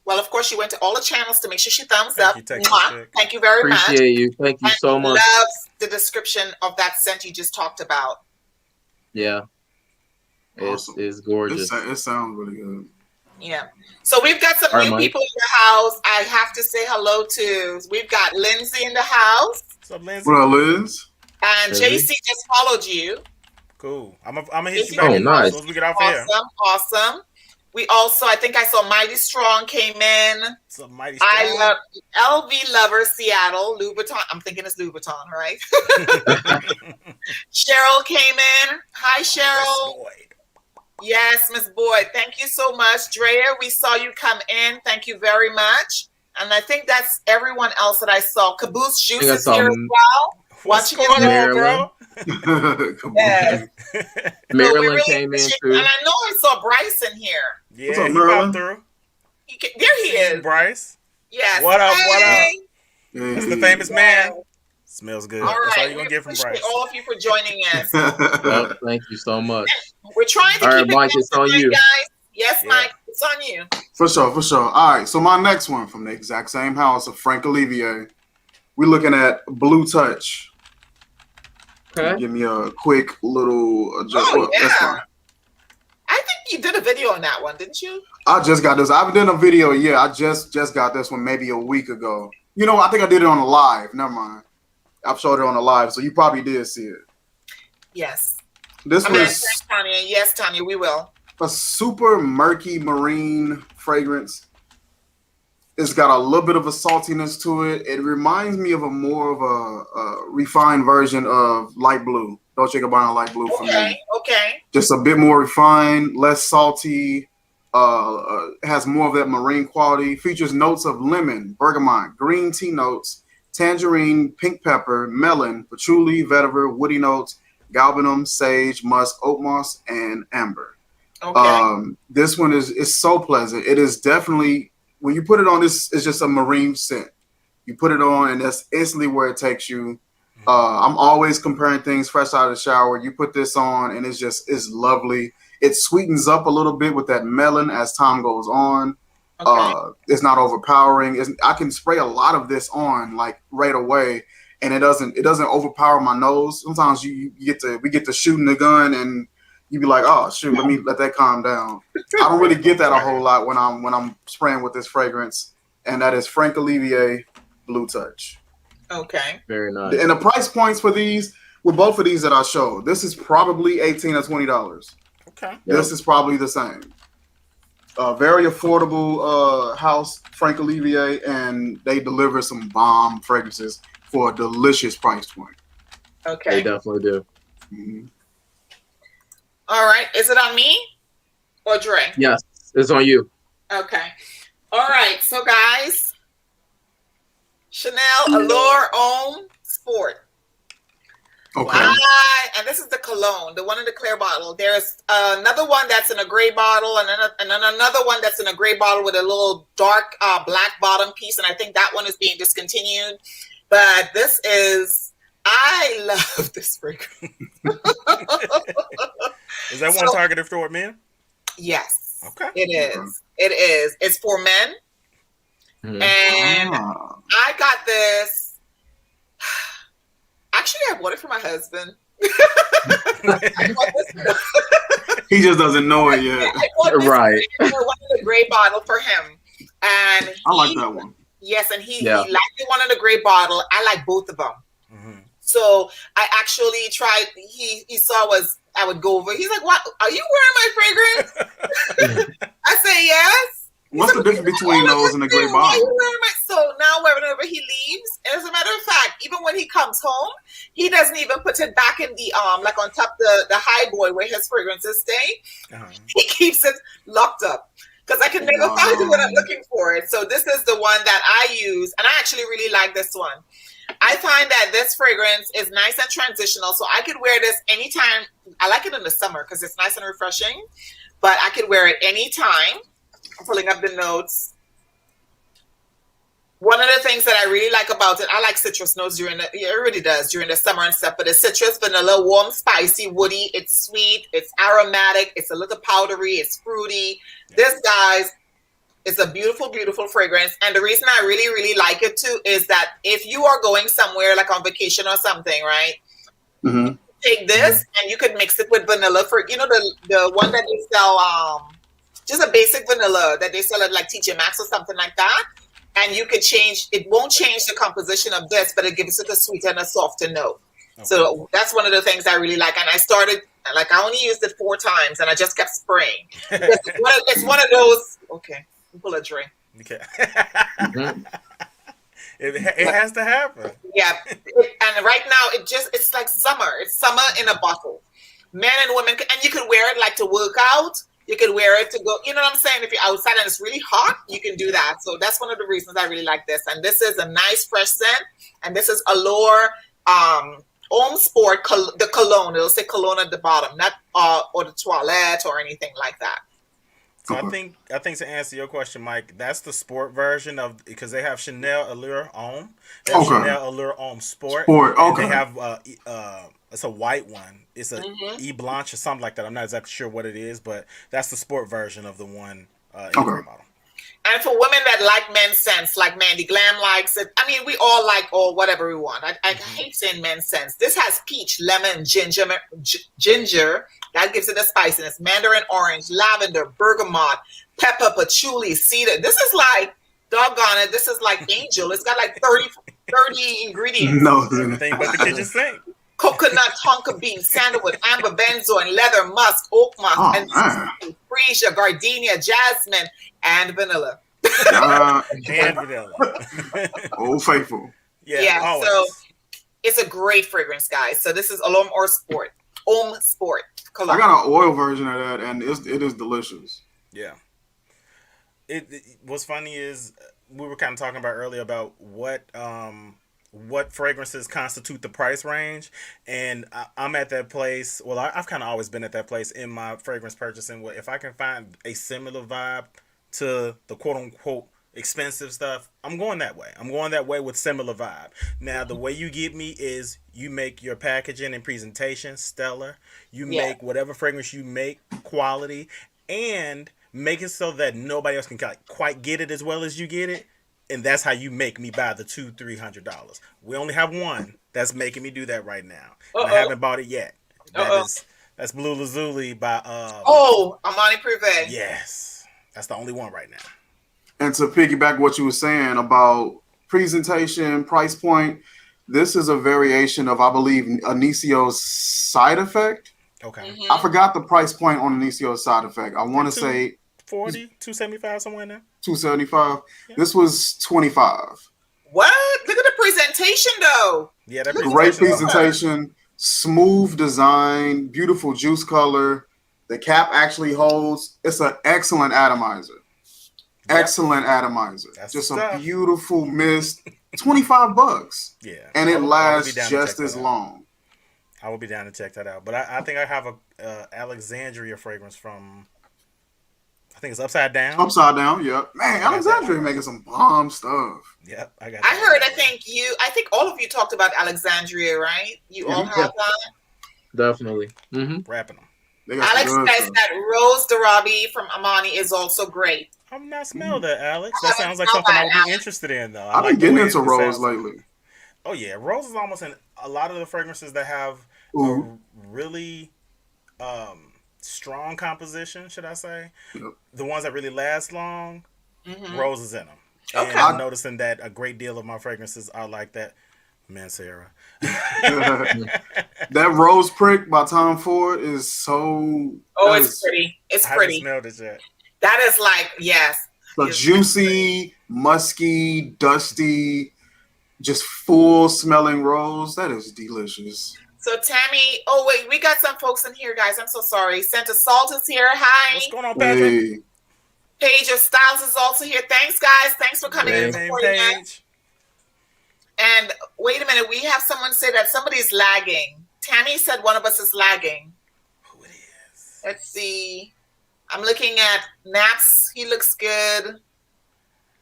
well, of course, she went to all the channels to make sure she thumbs up. Thank you very much. Appreciate you. Thank you so much. Loves the description of that scent you just talked about. Yeah. Awesome. It's gorgeous. It sounds really good. Yeah. So we've got some new people in the house. I have to say hello to. We've got Lindsay in the house. What's up, Lindsay? What up, Liz? And JC just followed you. Cool. I'm gonna hit you back as soon as we get off here. Awesome. We also, I think I saw Mighty Strong came in. So Mighty Strong. I love LV Lover Seattle, Louboutin. I'm thinking it's Louboutin, right? Cheryl came in. Hi, Cheryl. Yes, Miss Boyd. Thank you so much. Drea, we saw you come in. Thank you very much. And I think that's everyone else that I saw. Caboose Juice is here as well. What's going on, bro? Yes. Marilyn came in too. And I know I saw Bryce in here. Yeah, what's up, he Marilyn? popped through. There he is. Bryce. Yes. What up? Hey. What up? That's the famous man. Smells good. All right. That's all you're going to get from Bryce. All of you for joining us. Well, thank you so much. We're trying to keep it Mike, it's on you. guys. Yes, Mike, it's on you. For sure. All right, so my next one from the exact same house of Frank Olivier. We're looking at Blue Touch. Okay. Give me a quick little adjustment. Oh, yeah. I think you did a video on that one, didn't you? I just got this. I haven't done a video yet. I just got this one maybe a week ago. You know, I think I did it on a live. Never mind. I've showed it on a live, so you probably did see it. Yes. This was Tanya. Yes, Tanya, we will. A super murky marine fragrance. It's got a little bit of a saltiness to it. It reminds me of a more of a refined version of light blue. Dolce & Gabbana light blue for me. Okay. Just a bit more refined, less salty. Has more of that marine quality. Features notes of lemon, bergamot, green tea notes, tangerine, pink pepper, melon, patchouli, vetiver, woody notes, galbanum, sage, musk, oat moss, and amber. Okay. This one is so pleasant. It is definitely, when you put it on, this it's just a marine scent. You put it on and that's instantly where it takes you. I'm always comparing things fresh out of the shower. You put this on and it's lovely. It sweetens up a little bit with that melon as time goes on. Okay. It's not overpowering. I can spray a lot of this on like right away, and it doesn't overpower my nose. Sometimes we get to shooting the gun and you be like, oh shoot, let me let that calm down. I don't really get that a whole lot when I'm spraying with this fragrance, and that is Frank Olivier Blue Touch. Okay. Very nice. And the price points for these, with both of these that I showed, this is probably $18 or $20. Okay. This is probably the same. Very affordable house, Frank Olivier, and they deliver some bomb fragrances for a delicious price point. Okay. They definitely do. Mm-hmm. All right. Is it on me or Dre? Yes, it's on you. Okay. All right. So, guys, Chanel Allure Homme Sport. Okay. And this is the cologne, the one in the clear bottle. There's another one that's in a gray bottle, and then another one that's in a gray bottle with a little dark black bottom piece, and I think that one is being discontinued. But this is, I love this fragrance. Is that one targeted for men? Yes. Okay. It is. It is. It's for men. Mm-hmm. And I got this. Actually, I bought it for my husband. He just doesn't know it yet. Right. One in the gray bottle for him. And I like that one. Yes, and he liked the one in the gray bottle. I like both of them. Mm-hmm. So I actually tried. He saw I would go over. He's like, "What? Are you wearing my fragrance?" I say, "Yes." What's the difference between those and the gray bottle? So now whenever he leaves, as a matter of fact, even when he comes home, he doesn't even put it back in the like on top the high boy where his fragrances stay. Uh-huh. He keeps it locked up because I can never find what I'm looking for. So this is the one that I use, and I actually really like this one. I find that this fragrance is nice and transitional, so I could wear this anytime. I like it in the summer because it's nice and refreshing, but I could wear it anytime. I'm pulling up the notes. One of the things that I really like about it, I like citrus notes it really does during the summer and stuff, but it's citrus, vanilla, warm, spicy, woody, it's sweet, it's aromatic, it's a little powdery, it's fruity. This, guys, is a beautiful, beautiful fragrance. And the reason I really, really like it too is that if you are going somewhere like on vacation or something, right? Mm-hmm. Take this and you could mix it with vanilla for, the one that they sell, just a basic vanilla that they sell at like TJ Maxx or something like that. And you could change, it won't change the composition of this, but it gives it a sweeter and a softer note. Okay. So that's one of the things I really like. And I started, like, I only used it 4 times and I just kept spraying. It's one of those, okay, pull a drink. Okay. It has to happen. Yeah. And right now, it's like summer. It's summer in a bottle. Men and women, and you could wear it like to work out. You could wear it to go, you know what I'm saying? If you're outside and it's really hot, you can do that. So that's one of the reasons I really like this. And this is a nice fresh scent. And this is Allure Homme Sport, the Cologne. It'll say Cologne at the bottom, not or the toilette or anything like that. So I think to answer your question, Mike, that's the sport version of, because they have Chanel Allure Homme. They have Chanel Allure Homme Sport. Okay. They have it's a white one. It's a E Blanche or something like that. I'm not exactly sure what it is, but that's the sport version of the one in the bottle. And for women that like men's scents, like Mandy Glam likes it. I mean, we all like whatever we want. I hate saying men's scents. This has peach, lemon, ginger. That gives it a spiciness. Mandarin orange, lavender, bergamot, pepper, patchouli, cedar. This is like, doggone it, this is like angel. It's got like 30 ingredients. No, everything but the kitchen sink. Coconut, tonka bean, sandalwood, amber benzoin, leather, musk, oak moss, and freesia, gardenia, jasmine, and vanilla. And vanilla. Old faithful. Yeah, so it's a great fragrance, guys. So this is Homme Sport. Homme Sport. Cologne. I got an oil version of that, and it is delicious. Yeah. What's funny is we were kind of talking about earlier about what fragrances constitute the price range, and I'm at that place. Well, I've kind of always been at that place in my fragrance purchasing where if I can find a similar vibe to the quote unquote expensive stuff, I'm going that way. I'm going that way with similar vibe. Now, the way you get me is you make your packaging and presentation stellar. You make whatever fragrance you make quality, and make it so that nobody else can quite get it as well as you get it. And that's how you make me buy the $200-$300. We only have one that's making me do that right now. I haven't bought it yet. That's Blue Lazuli by Armani Privé. Yes, that's the only one right now. And to piggyback what you were saying about presentation, price point, this is a variation of, I believe, Anisio's Side Effect. Okay. I forgot the price point on Anisio's Side Effect. I want to say 40, 275, somewhere in there. 275. Yeah. This was 25. What? Look at the presentation, though. Yeah, that great presentation, smooth design, beautiful juice color. The cap actually holds. It's an excellent atomizer. Yep. Excellent atomizer. That's just a beautiful mist. $25. Yeah, and it lasts just as long. I will be down to check that out. But I think I have a Alexandria fragrance from. I think it's Upside Down. Upside Down, yeah. Man, Alexandria making some bomb stuff. Yep, I got. I think all of you talked about Alexandria, right? You all have that. Definitely. Wrapping them. Alex says that Rose Darabi from Amani is also great. I'm not smelling that, Alex. That sounds like something I would be interested in, though. I've been getting into Rose lately. Oh yeah, Rose is almost in a lot of the fragrances that have a really strong composition, should I say? Yep. The ones that really last long, Rose is in them. And I'm noticing that a great deal of my fragrances are like that. Man, Sarah. That Rose Prick by Tom Ford is so... Oh, it's pretty. It's pretty. I haven't smelled it yet. That is like, yes. The juicy, musky, dusty, just full smelling rose. That is delicious. So Tammy, wait, we got some folks in here, guys. I'm so sorry. Santa Salt is here. Hi. What's going on, Patrick? Hey. Paige of Styles is also here. Thanks, guys. Thanks for coming in. Paige. And wait a minute, we have someone say that somebody's lagging. Tammy said one of us is lagging. Who it is? Let's see. I'm looking at Naps. He looks good.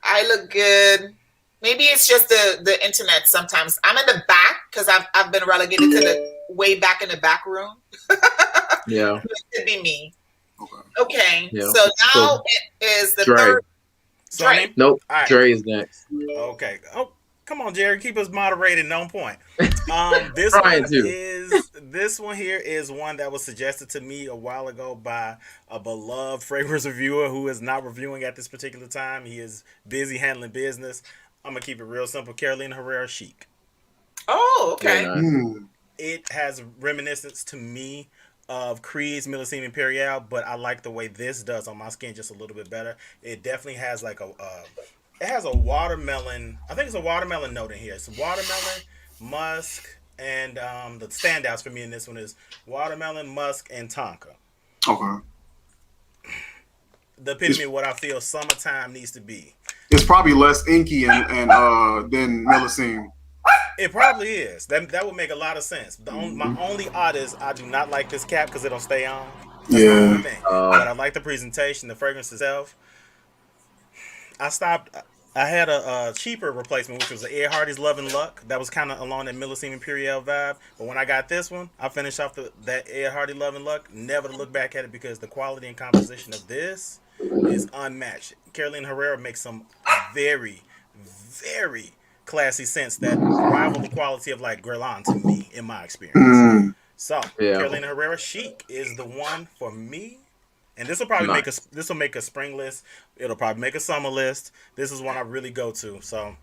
I look good. Maybe it's just the internet sometimes. I'm in the back because I've been relegated to the way back in the back room. Yeah. It could be me. Okay. Okay. Yeah. So now it is the Dre. third. Dre. Nope. All right. Dre is next. Okay. Oh, come on, Jerry. Keep us moderated and on point. This one here is one that was suggested to me a while ago by a beloved fragrance reviewer who is not reviewing at this particular time. He is busy handling business. I'm gonna keep it real simple. Carolina Herrera Chic. Oh, okay. Yeah, nice. It has reminiscence to me of Creed's Millesime Imperial, but I like the way this does on my skin just a little bit better. It definitely has like it has a watermelon. I think it's a watermelon note in here. It's watermelon, musk, and the standouts for me in this one is watermelon, musk, and tonka. Okay. The epitome of what I feel summertime needs to be. It's probably less inky and than Millesime. It probably is. That would make a lot of sense. My only odd is I do not like this cap because it'll stay on. That's the only thing. But I like the presentation, the fragrance itself. I had a cheaper replacement, which was the Ed Hardy's Love and Luck. That was kind of along that Millesime Imperial vibe. But when I got this one, I finished off that Ed Hardy Love and Luck. Never to look back at it because the quality and composition of this is unmatched. Carolina Herrera makes some very, very classy scents that rival the quality of like Guerlain to me, in my experience. So Carolina Herrera Chic is the one for me. And this will probably make a spring list. It'll probably make a summer list. This is one I really go to. So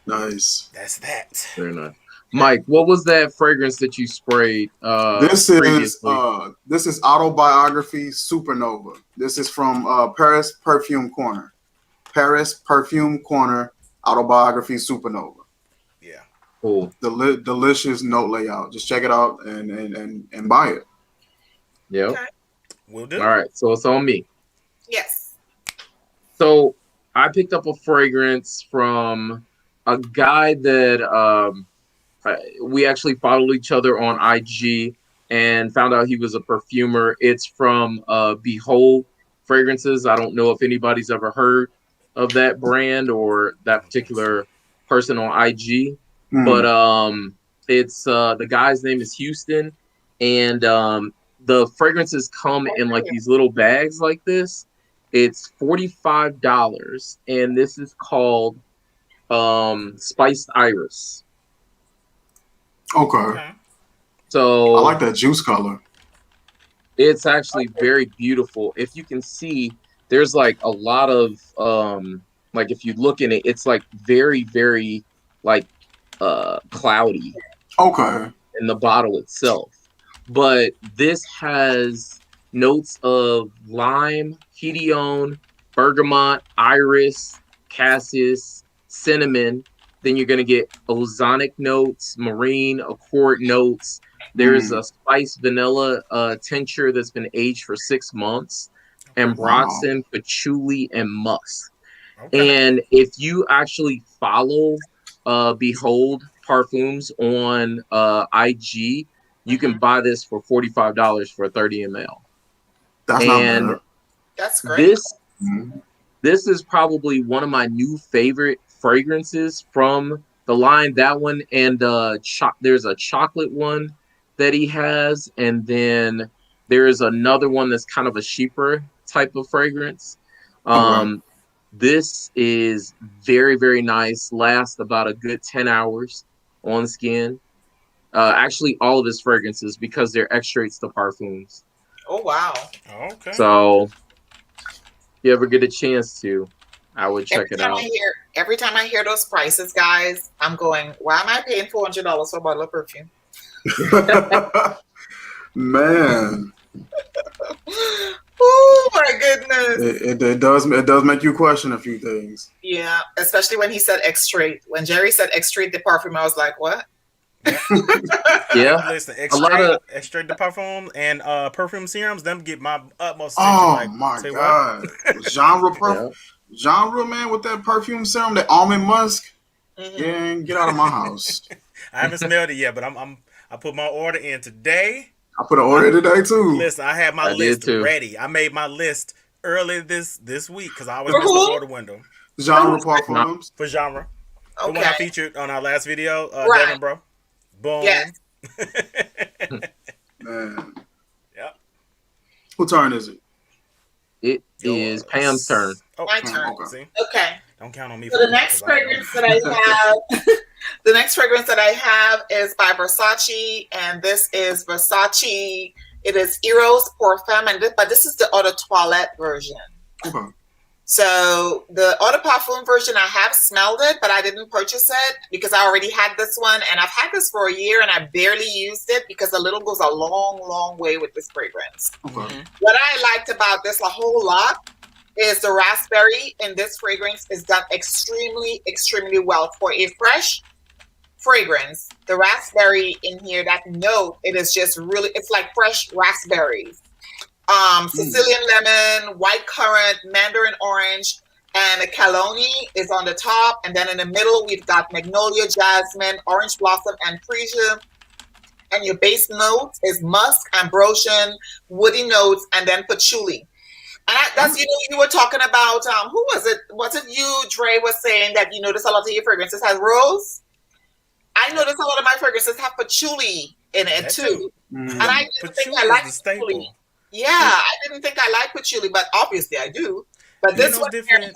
nice. That's that. Very nice. Mike, what was that fragrance that you sprayed? This is Autobiography Supernova. This is from Paris Perfume Corner. Paris Perfume Corner Autobiography Supernova. Yeah. Cool. Delicious note layout. Just check it out and buy it. Yep. Okay. Will do. All right, so it's on me. Yes. So I picked up a fragrance from a guy that we actually followed each other on IG and found out he was a perfumer. It's from Behold Fragrances. I don't know if anybody's ever heard of that brand or that particular person on IG, but it's the guy's name is Houston, and the fragrances come in like these little bags like this. It's $45, and this is called Spiced Iris. Okay. So I like that juice color. It's actually very beautiful. If you can see, there's like a lot of like if you look in it, it's like very, very like cloudy. Okay. In the bottle itself. But this has notes of lime, hedione, bergamot, iris, cassis, cinnamon. Then you're going to get ozonic notes, marine, accord notes. There's a spice vanilla tincture that's been aged for 6 months, ambroxan, patchouli, and musk. Okay. And if you actually follow Behold Parfums on IG, you can buy this for $45 for 30 ml. That's not bad. That's great. This is probably one of my new favorite fragrances from the line. That one and there's a chocolate one that he has, and then there's another one that's kind of a cheaper type of fragrance. This is very, very nice. Lasts about a good 10 hours on skin. Actually, all of his fragrances, because they're extracts to parfums. Oh, wow. Okay. So, if you ever get a chance to, I would check it out. Every time I hear those prices, guys, I'm going, why am I paying $400 for a bottle of perfume? Man. Oh, my goodness. It does make you question a few things. Yeah, especially when he said extrait. When Jerry said extrait de parfum, I was like, what? Yeah, listen, extrait de parfum and perfume serums, them get my utmost attention. Oh my god, genre man with that perfume serum, that almond musk. Yeah, get out of my house. I haven't smelled it yet, but I put my order in today. I put an order today too. Listen, I had my list ready. I made my list early this week because I always miss the order window. Genre parfums for genre. The one I featured on our last video, Right. Devin, bro. Boom. Yes. Man. Yep. Whose turn is it? It is Pam's turn. Oh, My turn. Okay. See? Okay. Don't count on me. So the next fragrance that I have, the next fragrance that I have is by Versace, and this is Versace. It is Eros pour Femme, but this is the Eau de Toilette version. Okay. So the Eau de Parfum version, I have smelled it, but I didn't purchase it because I already had this one, and I've had this for a year, and I barely used it because a little goes a long, long way with this fragrance. Okay. What I liked about this a whole lot is the raspberry in this fragrance is done extremely, extremely well for a fresh fragrance. The raspberry in here, that note, it is just really, it's like fresh raspberries. Sicilian lemon, white currant, mandarin orange, and a Cologne is on the top. And then in the middle, we've got magnolia, jasmine, orange blossom, and freesia. And your base notes is musk, ambrosian, woody notes, and then patchouli. And that's, you were talking about, who was it? Was it you, Dre, was saying that you notice a lot of your fragrances has rose? I noticed a lot of my fragrances have patchouli in it too. And I didn't think I liked patchouli. Yeah, I didn't think I liked patchouli, but obviously I do. But this one,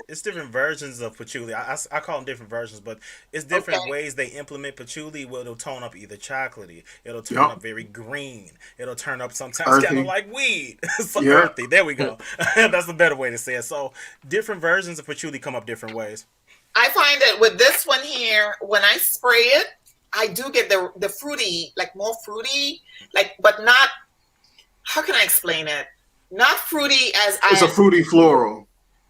it's different versions of patchouli. I call them different versions, but it's different ways they implement patchouli. Where it'll tone up either chocolatey, it'll turn up very green, it'll turn up sometimes kind of like weed. So earthy. There we go. That's a better way to say it. So different versions of patchouli come up different ways. I find that with this one here, when I spray it, I do get the fruity, like more fruity, like, but not. How can I explain it? Not fruity as it's a fruity floral.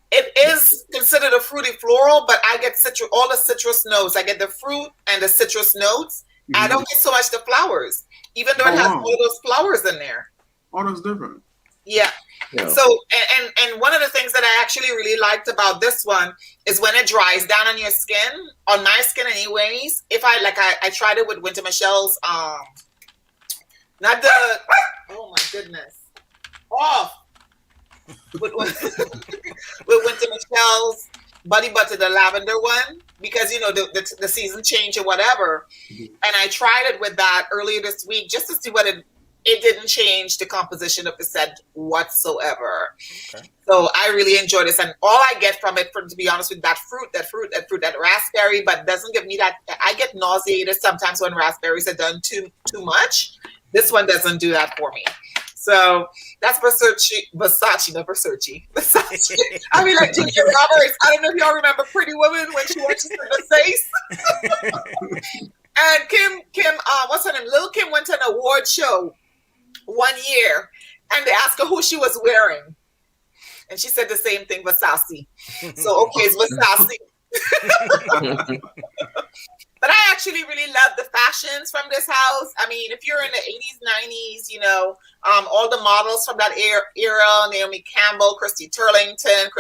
It is considered a fruity floral, but I get all the citrus notes. I get the fruit and the citrus notes. Mm-hmm. I don't get so much the flowers, even though it has all those flowers in there. Oh, that's different. Yeah. So, and one of the things that I actually really liked about this one is when it dries down on your skin, on my skin anyways, if I tried it with Winter Michelle's, not the, oh my goodness, off. with Winter Michelle's Body Butter, the lavender one, because the season change or whatever. And I tried it with that earlier this week just to see what it didn't change the composition of the scent whatsoever. Okay. So I really enjoyed this, and all I get from it, to be honest with that raspberry, but doesn't give me that. I get nauseated sometimes when raspberries are done too much. This one doesn't do that for me. So that's Versace. I mean, like Julia Roberts. I don't know if y'all remember Pretty Woman when she watches the face. And Kim, what's her name? Lil' Kim went to an award show one year, and they asked her who she was wearing, and she said the same thing, Versace. So okay, it's Versace. But I actually really love the fashions from this house. I mean, if you're in the 80s, 90s, all the models from that era, Naomi Campbell, Christy Turlington,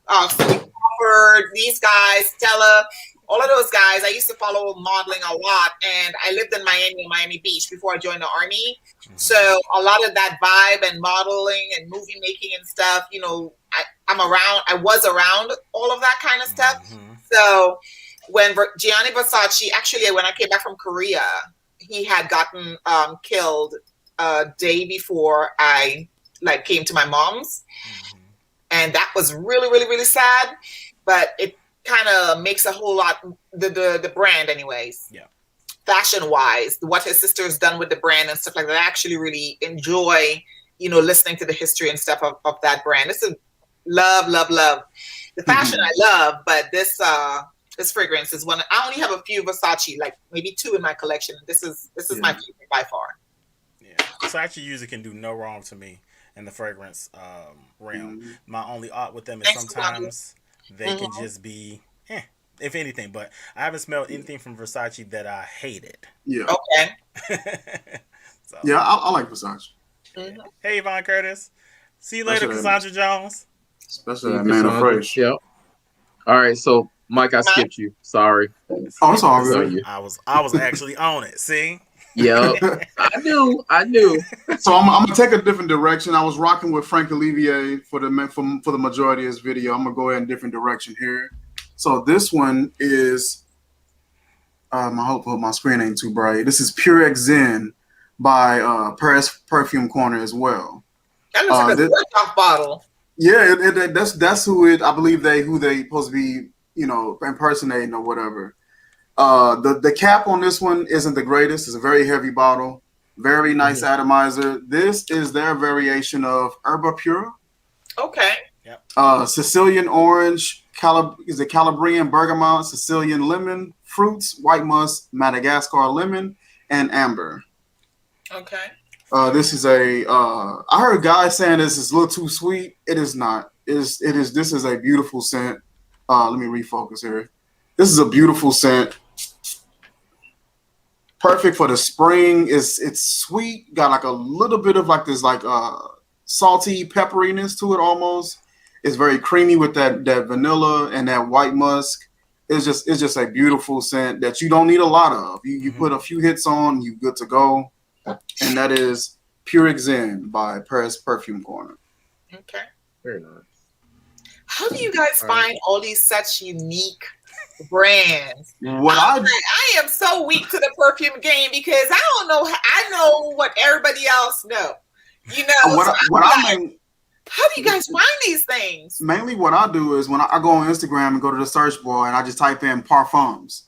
Crawford, these guys, Stella, all of those guys. I used to follow modeling a lot, and I lived in Miami Beach before I joined the Army. Mm-hmm. So a lot of that vibe and modeling and movie making and stuff, I was around all of that kind of stuff. Mm-hmm. So when Gianni Versace, actually, when I came back from Korea, he had gotten killed a day before I came to my mom's, and that was really, really, really sad. But it kind of makes a whole lot the brand, anyways. Yeah. Fashion wise, what his sister's done with the brand and stuff like that, I actually really enjoy, listening to the history and stuff of that brand. This is love. The fashion I love, but this fragrance is one. I only have a few Versace, like maybe 2 in my collection. This is my favorite by far. Yeah. So actually, usually can do no wrong to me in the fragrance realm. Mm-hmm. My only art with them is sometimes they can just be, if anything. But I haven't smelled anything from Versace that I hated. Yeah. Okay. So. Yeah, I like Versace. Mm-hmm. Hey, Yvonne Curtis. See you later, Cassandra Jones. Especially that man of fresh. Yep. All right, so Mike, I skipped you. Sorry. Oh, it's all good. I was actually on it. See. Yep. I knew. So I'm gonna take a different direction. I was rocking with Frank Olivier for the majority of this video. I'm gonna go in a different direction here. So this one is I hope my screen ain't too bright. This is Pure Zen by Paris Perfume Corner as well. That looks like a Zerjoff bottle. Yeah, that's who it. I believe who they supposed to be, impersonating or whatever. The cap on this one isn't the greatest. It's a very heavy bottle, very nice atomizer. This is their variation of Herba Pure. Okay. Yep. Sicilian orange, Calabrian bergamot, Sicilian lemon, fruits, white musk, Madagascar lemon, and amber. Okay. This is I heard guys saying this is a little too sweet. It is not. This is a beautiful scent. Let me refocus here. This is a beautiful scent. Perfect for the spring. It's sweet. Got like a little bit of like this salty pepperiness to it almost. It's very creamy with that vanilla and that white musk. It's just a beautiful scent that you don't need a lot of. You put a few hits on, you good to go. And that is Pure Zen by Paris Perfume Corner. Okay. Very nice. How do you guys find all these such unique brands? I am so weak to the perfume game because I don't know. I know what everybody else know. How do you guys find these things? Mainly what I do is when I go on Instagram and go to the search bar and I just type in parfums.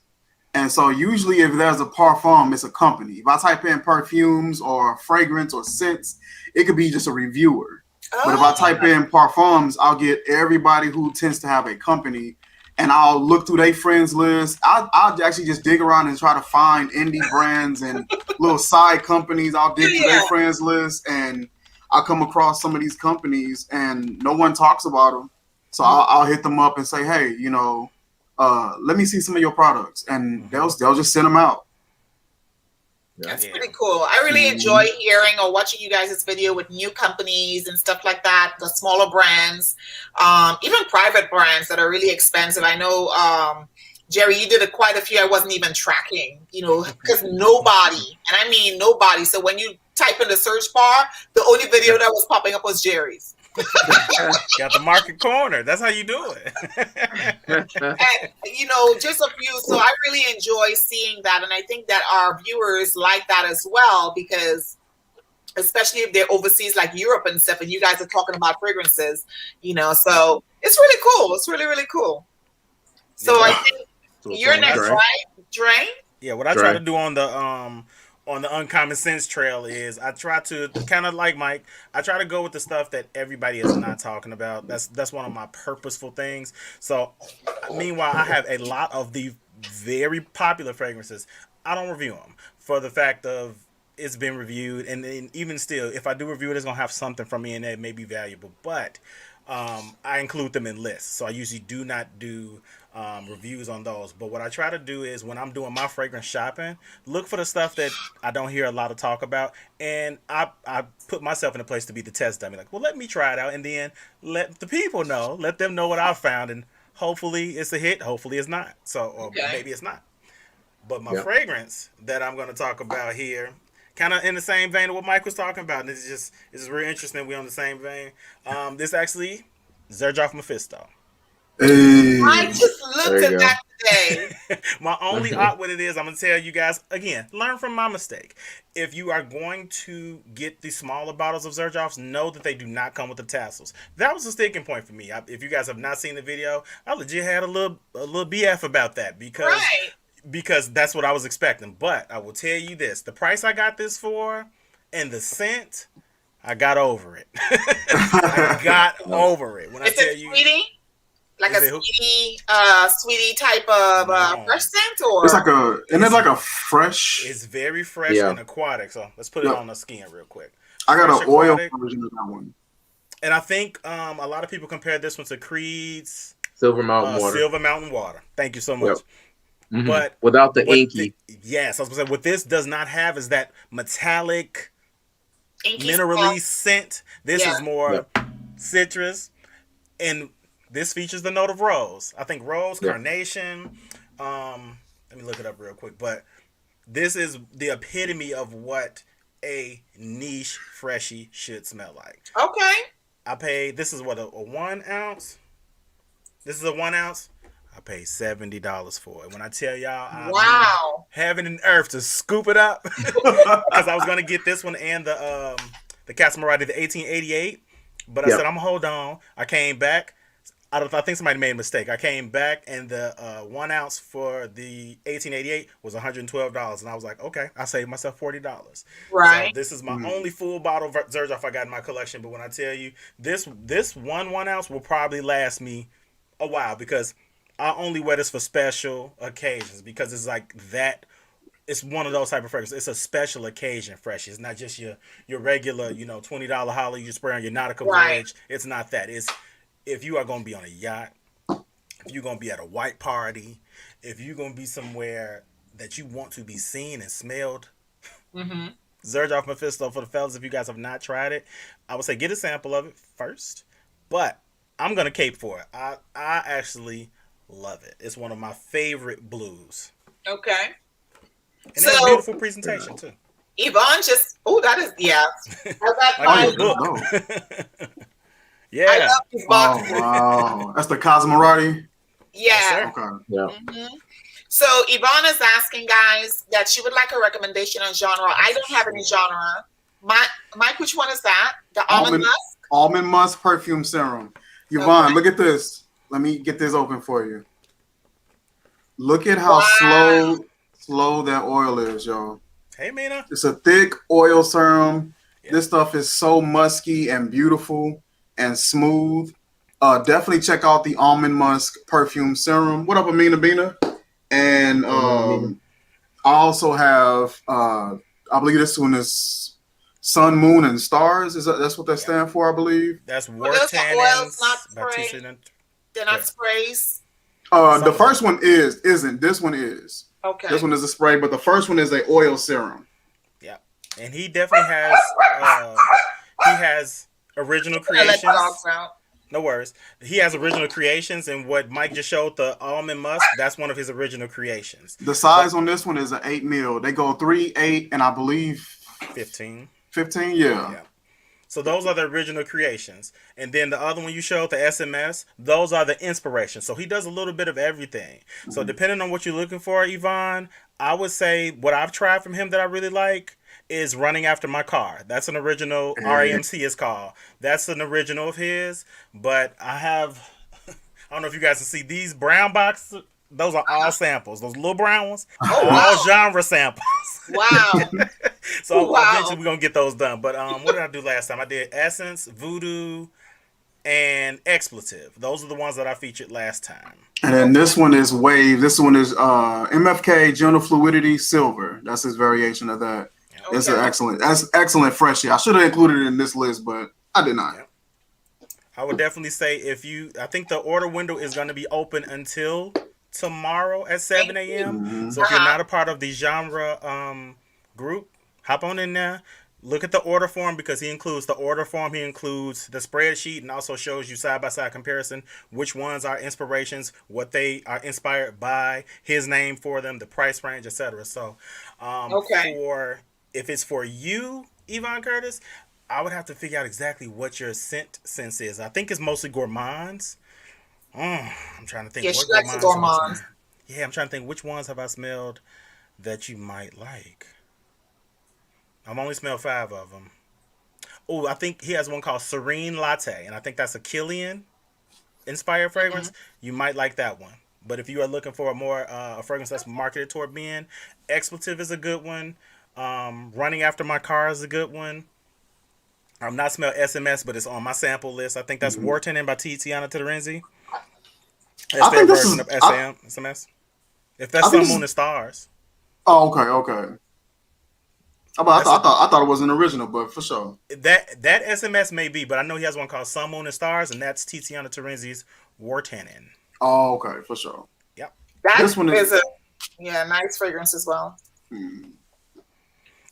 And so usually if there's a parfum, it's a company. If I type in perfumes or fragrance or scents, it could be just a reviewer. Oh. But if I type in parfums, I'll get everybody who tends to have a company and I'll look through their friends list. I'll actually just dig around and try to find indie brands and little side companies. I'll dig through their friends list and I'll come across some of these companies and no one talks about them. So I'll hit them up and say, hey, let me see some of your products, and they'll just send them out. That's pretty cool. I really enjoy hearing or watching you guys' video with new companies and stuff like that, the smaller brands, even private brands that are really expensive. I know, Jerry, you did quite a few I wasn't even tracking, because nobody, and I mean nobody. So when you type in the search bar, the only video that was popping up was Jerry's. Got the market corner. That's how you do it. And, just a few. So I really enjoy seeing that. And I think that our viewers like that as well, because especially if they're overseas like Europe and stuff, and you guys are talking about fragrances, so it's really cool. It's really, really cool. So I think you're next, right, Dre? Yeah, what I try to do on the Uncommon Sense trail is I try to, kind of like Mike, I try to go with the stuff that everybody is not talking about. That's one of my purposeful things. So meanwhile, I have a lot of the very popular fragrances. I don't review them for the fact of it's been reviewed, and then even still, if I do review it, it's gonna have something from me in there that may be valuable. But I include them in lists, so I usually do not do reviews on those. But what I try to do is when I'm doing my fragrance shopping, look for the stuff that I don't hear a lot of talk about, and I put myself in a place to be the test dummy. Like, well, let me try it out, and then let the people know, let them know what I found, and hopefully it's a hit, hopefully it's not. So, or maybe it's not. But my fragrance that I'm going to talk about here, kind of in the same vein of what Mike was talking about, and it's really interesting. We're on the same vein. This actually, Zerjoff Mephisto. Hey. I just looked at that today. My only opt with it is, I'm going to tell you guys, again, learn from my mistake. If you are going to get the smaller bottles of Zerjoffs, know that they do not come with the tassels. That was a sticking point for me. If you guys have not seen the video, I legit had a little BF about that because that's what I was expecting. But I will tell you this, the price I got this for and the scent, I got over it. I got over it. When I tell you, sweetie? Like a sweetie type of fresh scent, or it's like a fresh. It's very fresh and aquatic. So let's put it on the skin real quick. I got an oil version of that one, and I think a lot of people compare this one to Creed's Silver Mountain Water. Silver Mountain Water. Thank you so much. Yep. But without the inky. Yes, I was gonna say what this does not have is that metallic, inky minerally scent. This is more citrus, and this features the note of rose. I think rose, carnation. Let me look it up real quick. But this is the epitome of what a niche freshie should smell like. Okay. I paid, this is what, a 1 ounce? This is a 1 ounce. I paid $70 for it. When I tell y'all, I Wow. heaven and earth to scoop it up because I was gonna get this one and the Casamorati, the 1888, but I said I'm gonna hold on. I came back. I think somebody made a mistake. I came back and the 1 ounce for the 1888 was $112, and I was like, okay, I saved myself $40. Right. So this is my only full bottle of Zerjoff I got in my collection. But when I tell you this 1 ounce will probably last me a while because I only wear this for special occasions because it's like that. It's one of those type of fragrances. It's a special occasion fresh. It's not just your regular, $20 holly you spray on your Nautica Voyage. It's not that. It's if you are going to be on a yacht, if you're going to be at a white party, if you're going to be somewhere that you want to be seen and smelled. Zerjoff Mephisto for the fellas, if you guys have not tried it, I would say get a sample of it first. But I'm going to cape for it. I actually love it. It's one of my favorite blues. Okay. And it's a beautiful presentation, too. Yvonne just, that is, I book. Yeah. I love these boxes. Oh, wow. That's the Casamorati? Yeah. Okay. Yeah. So Yvonne is asking, guys, that she would like a recommendation on genre. I don't have any genre. Mike, which one is that? The almond musk? Almond musk perfume serum. Yvonne, look at this. Let me get this open for you. Look at how slow that oil is, y'all. Hey, Mina. It's a thick oil serum. Yeah. This stuff is so musky and beautiful and smooth. Definitely check out the almond musk perfume serum. What up, Amina Bina? And I also have, I believe this one is Sun, Moon, and Stars. That's what that stands for, I believe. That's war tannins. They're not sprays. The first one isn't. This one is. Okay. This one is a spray, but the first one is a oil serum. Yeah, and he definitely has original creations. No worries. He has original creations, and what Mike just showed, the almond musk, that's one of his original creations. The size on this one is an 8 mil. They go 3, 8, and I believe 15. 15, yeah. So those are the original creations. And then the other one you showed, the SMS, those are the inspirations. So he does a little bit of everything. So depending on what you're looking for, Yvonne, I would say what I've tried from him that I really like is Running After My Car. That's an original, RAMC is called. That's an original of his. But I don't know if you guys can see these brown boxes. Those are all samples. Those little brown ones, all genre samples. Wow. So eventually we're going to get those done. But what did I do last time? I did Essence, Voodoo, and Expletive. Those are the ones that I featured last time. And then this one is Wave. This one is MFK Gentle Fluidity Silver. That's his variation of that. Okay. That's excellent freshie. I should have included it in this list, but I did not. Yep. I would definitely say I think the order window is going to be open until tomorrow at 7 a.m. So if you're not a part of the genre group, hop on in there. Look at the order form because he includes the order form. He includes the spreadsheet and also shows you side-by-side comparison which ones are inspirations, what they are inspired by, his name for them, the price range, etc. So if it's for you, Yvonne Curtis, I would have to figure out exactly what your scent sense is. I think it's mostly gourmands. I'm trying to think. Yeah, she likes gourmands. Yeah, I'm trying to think which ones have I smelled that you might like. I've only smelled 5 of them. Oh, I think he has one called Serene Latte, and I think that's a Killian inspired fragrance. You might like that one. But if you are looking for a fragrance that's marketed toward men, Expletive is a good one. Running After My Car is a good one. I've not smelled SMS, but it's on my sample list. I think that's War Tenant by Tiziana Terenzi. That's their version of SMS. If that's Sun, Moon, and Stars. Oh, okay. I thought it was an original, but for sure. That SMS may be, but I know he has one called Sun, Moon, and Stars, and that's Tiziana Terenzi's War Tenant. Oh, okay, for sure. Yep. This one is a nice fragrance as well.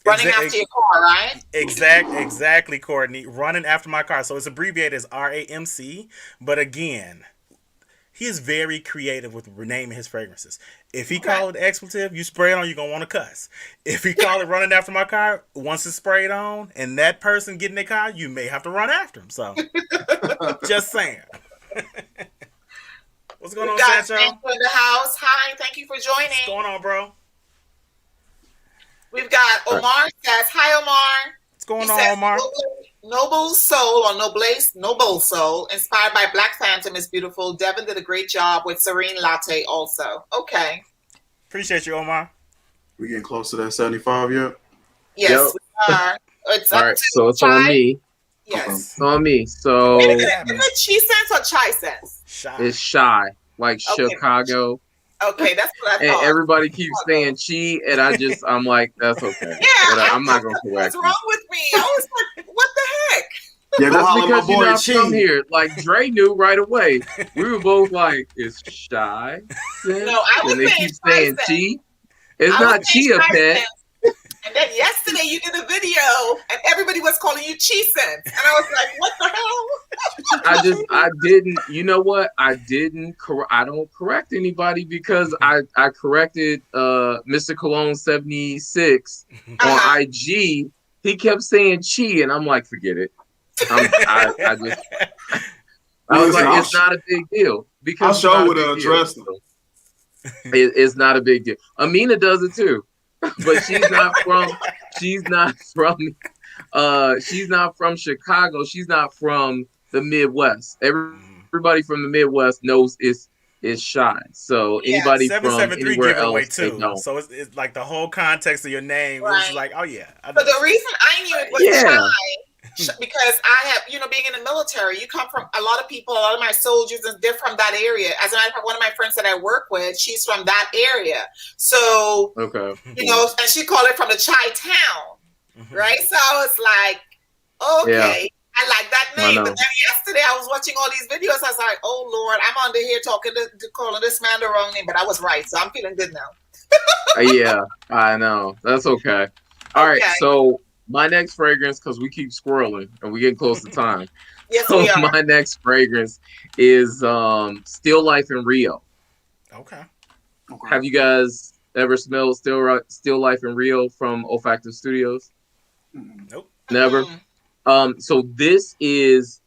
Running After Your Car, right? Exactly, Courtney. Running After My Car. So it's abbreviated as RAMC, but again, he is very creative with renaming his fragrances. If he call it Expletive, you spray it on, you're going to want to cuss. If he call it Running After My Car, once it's sprayed on, and that person get in their car, you may have to run after him. So, just saying. What's going We've on, got Sancho? Sancho in the house. Hi, thank you for joining. What's going on, bro? We've got Omar says, hi, Omar. What's going He on, says, Omar? Noble Soul or Noble Soul, inspired by Black Phantom, is beautiful. Devin did a great job with Serene Latte also. Okay. Appreciate you, Omar. We getting close to that 75 yet? Yes, Yep. we are. It's All up right, to so it's 5. on me. Yes. It's on me. So Wait a minute. Is it ChiScents or ChiScents? Shy. it's shy, like Okay. Chicago. Okay, that's what I And thought. everybody keeps saying chi, and I'm like, that's okay. Yeah, But I'm not gonna correct what's wrong with me? I was like, what the heck? Yeah, go That's holler at because my you're boy not from Chi. here. Like Dre knew right away. We were both like, it's shy. No, I was And they saying keep saying ChiScents. chi. It's not chia pet. And then yesterday you did a video and everybody was calling you ChiScents. And I was like, what the hell? I didn't, you know what? I don't correct anybody because I corrected Mr. Cologne 76 on IG. He kept saying chi, and I'm like, forget it. I was like, it's not a big deal because I'll show with an address. It's not a big deal. Amina does it too, but she's not from Chicago. She's not from the Midwest. Everybody from the Midwest knows it's shy. So anybody from 773 anywhere give it away else, they too. don't. So it's like the whole context of your name. Right. It's like, oh yeah. But the reason I knew it was shy, because I have, being in the military, you come from a lot of people, a lot of my soldiers, and they're from that area. As a matter of fact, one of my friends that I work with, she's from that area. So, okay, and she called it from the Chi-town, right? So I was like, okay. I like that name. But then yesterday I was watching all these videos. I was like, oh Lord, I'm under here calling this man the wrong name, but I was right. So I'm feeling good now. Yeah, I know. That's okay. All right, so my next fragrance, because we keep squirreling and we get close to time. Yes, so we are. My next fragrance is Still Life in Rio. Okay. Have you guys ever smelled Still Life in Rio from Olfactive Studios? Nope. Never. So this is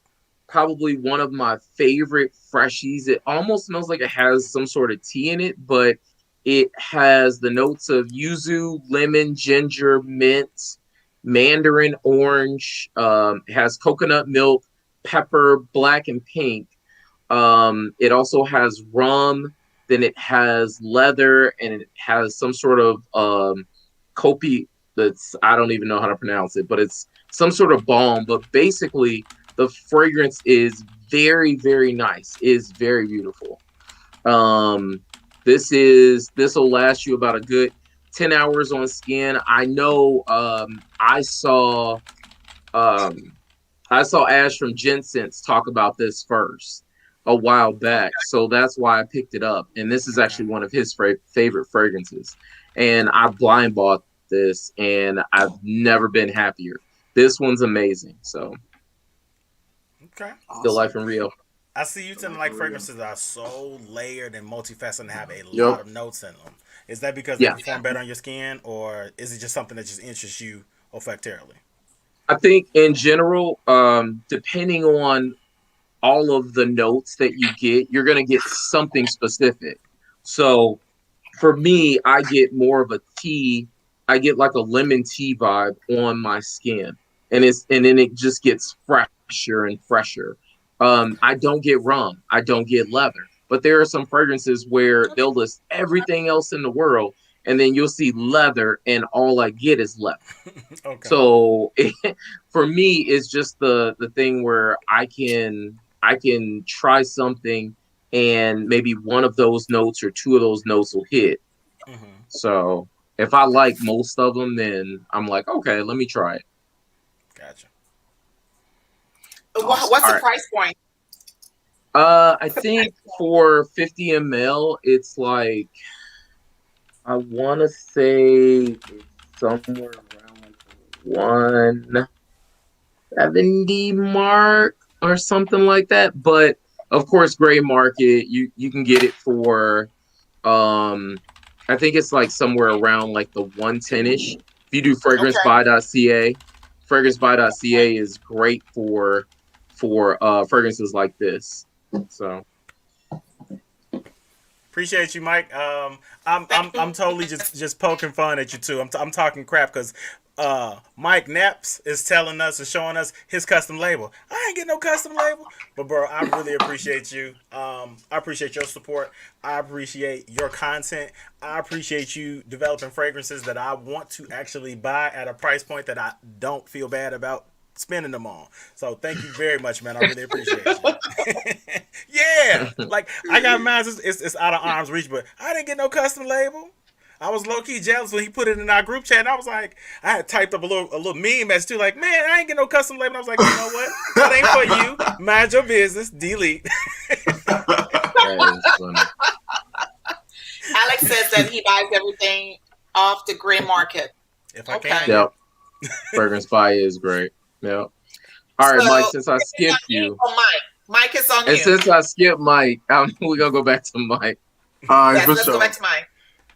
probably one of my favorite freshies. It almost smells like it has some sort of tea in it, but it has the notes of yuzu, lemon, ginger, mint, mandarin, orange. It has coconut milk, pepper, black and pink. It also has rum. Then it has leather, and it has some sort of kopi. I don't even know how to pronounce it, but it's some sort of balm. But basically, the fragrance is very, very nice. Is very beautiful. This will last you about a good 10 hours on skin. I know. I saw Ash from Scentz talk about this first a while back, so that's why I picked it up. And this is actually one of his favorite fragrances. And I blind bought this, and I've never been happier. This one's amazing. So, okay, Still Life in Rio. I see you tend like fragrances that are so layered and multifaceted and have a lot of notes in them. Is that because they perform better on your skin, or is it just something that just interests you olfactorily? I think in general, depending on all of the notes that you get, you're going to get something specific. So for me, I get more of a tea. I get like a lemon tea vibe on my skin, and then it just gets fresher and fresher. I don't get rum. I don't get leather. But there are some fragrances where they'll list everything else in the world, and then you'll see leather, and all I get is leather. Okay. So for me, it's just the thing where I can try something, and maybe one of those notes or two of those notes will hit. Mm-hmm. So if I like most of them, then I'm like, okay, let me try it. Gotcha. What's the price point? I think for 50 ml, it's like, I want to say somewhere around like 170 mark or something like that. But of course, gray market, you can get it for, I think it's like somewhere around like the 110-ish. If you do fragrancebuy.ca, fragrancebuy.ca is great for fragrances like this. So Appreciate you, Mike. I'm totally just poking fun at you too. I'm talking crap because Mike Naps is telling us and showing us his custom label. I ain't get no custom label, but bro, I really appreciate you. I appreciate your support. I appreciate your content. I appreciate you developing fragrances that I want to actually buy at a price point that I don't feel bad about spending them on. So thank you very much, man. I really appreciate you. Yeah, like I got mine. It's out of arm's reach, but I didn't get no custom label. I was low key jealous when he put it in our group chat, and I was like, I had typed up a little meme message too, like, man, I ain't get no custom label. And I was like, you know what? That ain't for you. Mind your business. Delete. That is funny. Alex says that he buys everything off the gray market. If I can. Yep. Fragrance Buy is great. Yep. All right, So, Mike, since I skipped you. Mike is on And you. since I skipped Mike, we're going to go back to Mike. All right, Yes, for let's sure. go back to Mike.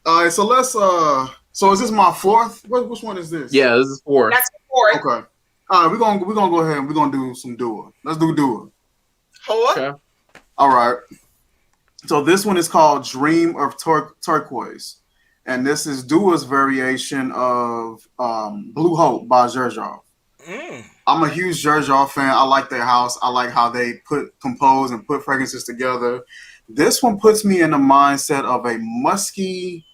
All right, so let's so is this my fourth? Which one is this? Yeah, this is 4. That's fourth. Okay. All right, we're gonna go ahead and we're gonna do some duo. Let's do duo. Four. Okay. All right. So this one is called Dream of Turquoise, and this is duo's variation of Blue Hope by Zerjoff. I'm a huge Zerjoff fan. I like their house. I like how they compose and put fragrances together. This one puts me in the mindset of a musky,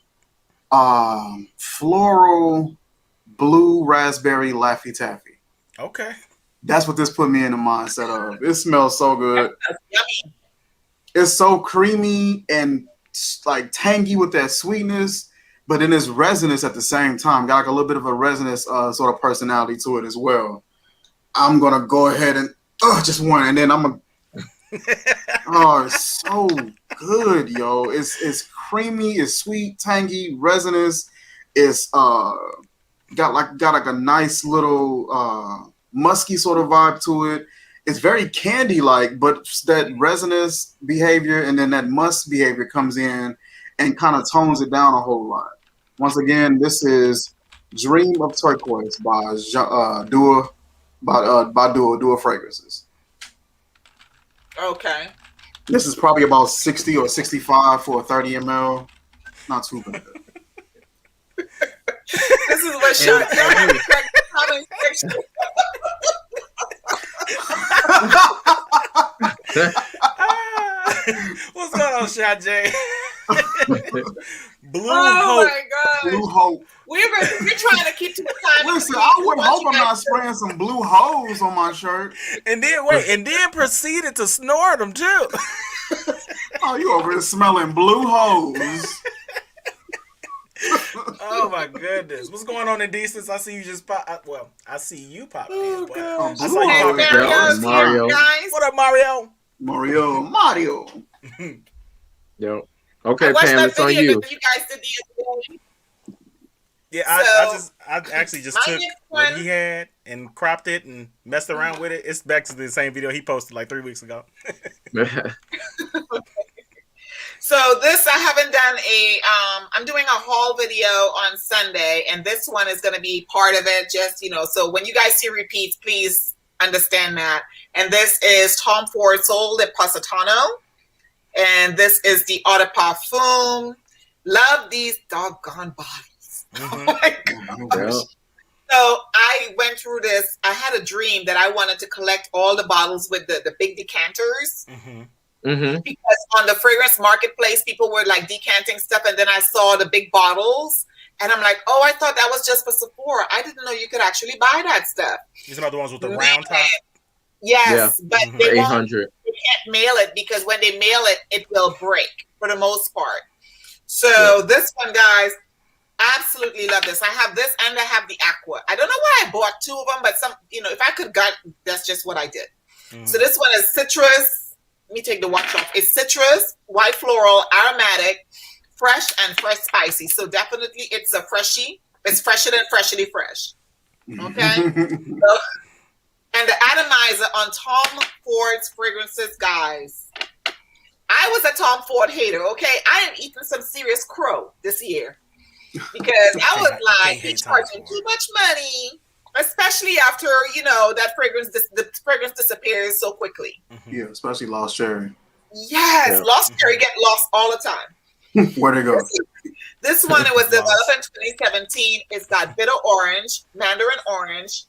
floral, blue raspberry Laffy Taffy. Okay. That's what this put me in the mindset of. It smells so good. That's yummy. It's so creamy and like tangy with that sweetness, but then it's resonance at the same time. Got like a little bit of a resonance sort of personality to it as well. I'm gonna go ahead and just one, and then I'm gonna. Oh, it's so good, yo! It's creamy, it's sweet, tangy, resonance. It's got like a nice little musky sort of vibe to it. It's very candy-like, but that resonance behavior and then that musk behavior comes in and kind of tones it down a whole lot. Once again, this is Dream of Turquoise by Duo Fragrances. Okay. This is probably about 60 or 65 for a 30 ml. Not too bad. This is what shot comment section. What's going on, Shot J? Blue Oh Hope. my god. Blue Hope. We're trying to keep to the time. Listen, I would hope I'm not spraying some blue hose on my shirt. And then proceeded to snort them too. Oh, you over here smelling blue hose. Oh my goodness. What's going on in Decence? I see you just pop. Well, I see you pop in. But I saw you Hey, popping in. Mario's Mario. here, guys. What up, Mario? Mario. Yep. Okay, I watched Pam, that it's on video you. that you guys did the other day. Yeah, I actually just my took next what one- he had and cropped it and messed around with it. It's back to the same video he posted like 3 weeks ago. So this, I haven't done I'm doing a haul video on Sunday, and this one is going to be part of it. Just, so when you guys see repeats, please understand that. And this is Tom Ford Soul de Positano. And this is the Eau de Parfum. Love these doggone bottles. Oh my gosh. Yeah. So I went through this. I had a dream that I wanted to collect all the bottles with the big decanters. Mm-hmm. Because on the fragrance marketplace, people were like decanting stuff. And then I saw the big bottles. And I'm like, oh, I thought that was just for Sephora. I didn't know you could actually buy that stuff. These are the ones with the round top. Yes, but Mhm. they 800. They can't mail it because when they mail it, it will break for the most part. So this one, guys, absolutely love this. I have this and I have the Aqua. I don't know why I bought two of them, but if I could that's just what I did. So this one is citrus. Let me take the watch off. It's citrus, white floral, aromatic, fresh and fresh spicy. So definitely it's a freshie. It's fresher than freshly fresh. Okay. And the atomizer on Tom Ford's fragrances, guys. I was a Tom Ford hater, okay? I am eating some serious crow this year because I was like, he's charging too much money, especially after, that the fragrance disappears so quickly. Yeah, especially Lost Cherry. Yes, Yeah. Lost Cherry get lost all the time. Where'd it go? This one, it was developed Lost. in 2017. It's got bitter orange, mandarin orange,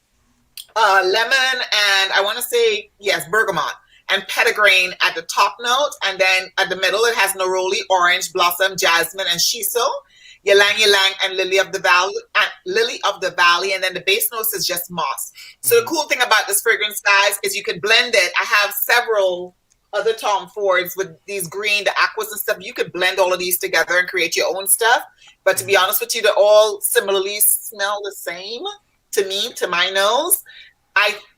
lemon, and I want to say, yes, bergamot, and petitgrain at the top note. And then at the middle, it has neroli, orange, blossom, jasmine, and shiso, ylang ylang, and lily of the valley. And then the base notes is just moss. So the cool thing about this fragrance, guys, is you can blend it. I have several other Tom Fords with these green, the aquas and stuff. You could blend all of these together and create your own stuff. But to be honest with you, they all similarly smell the same to me, to my nose.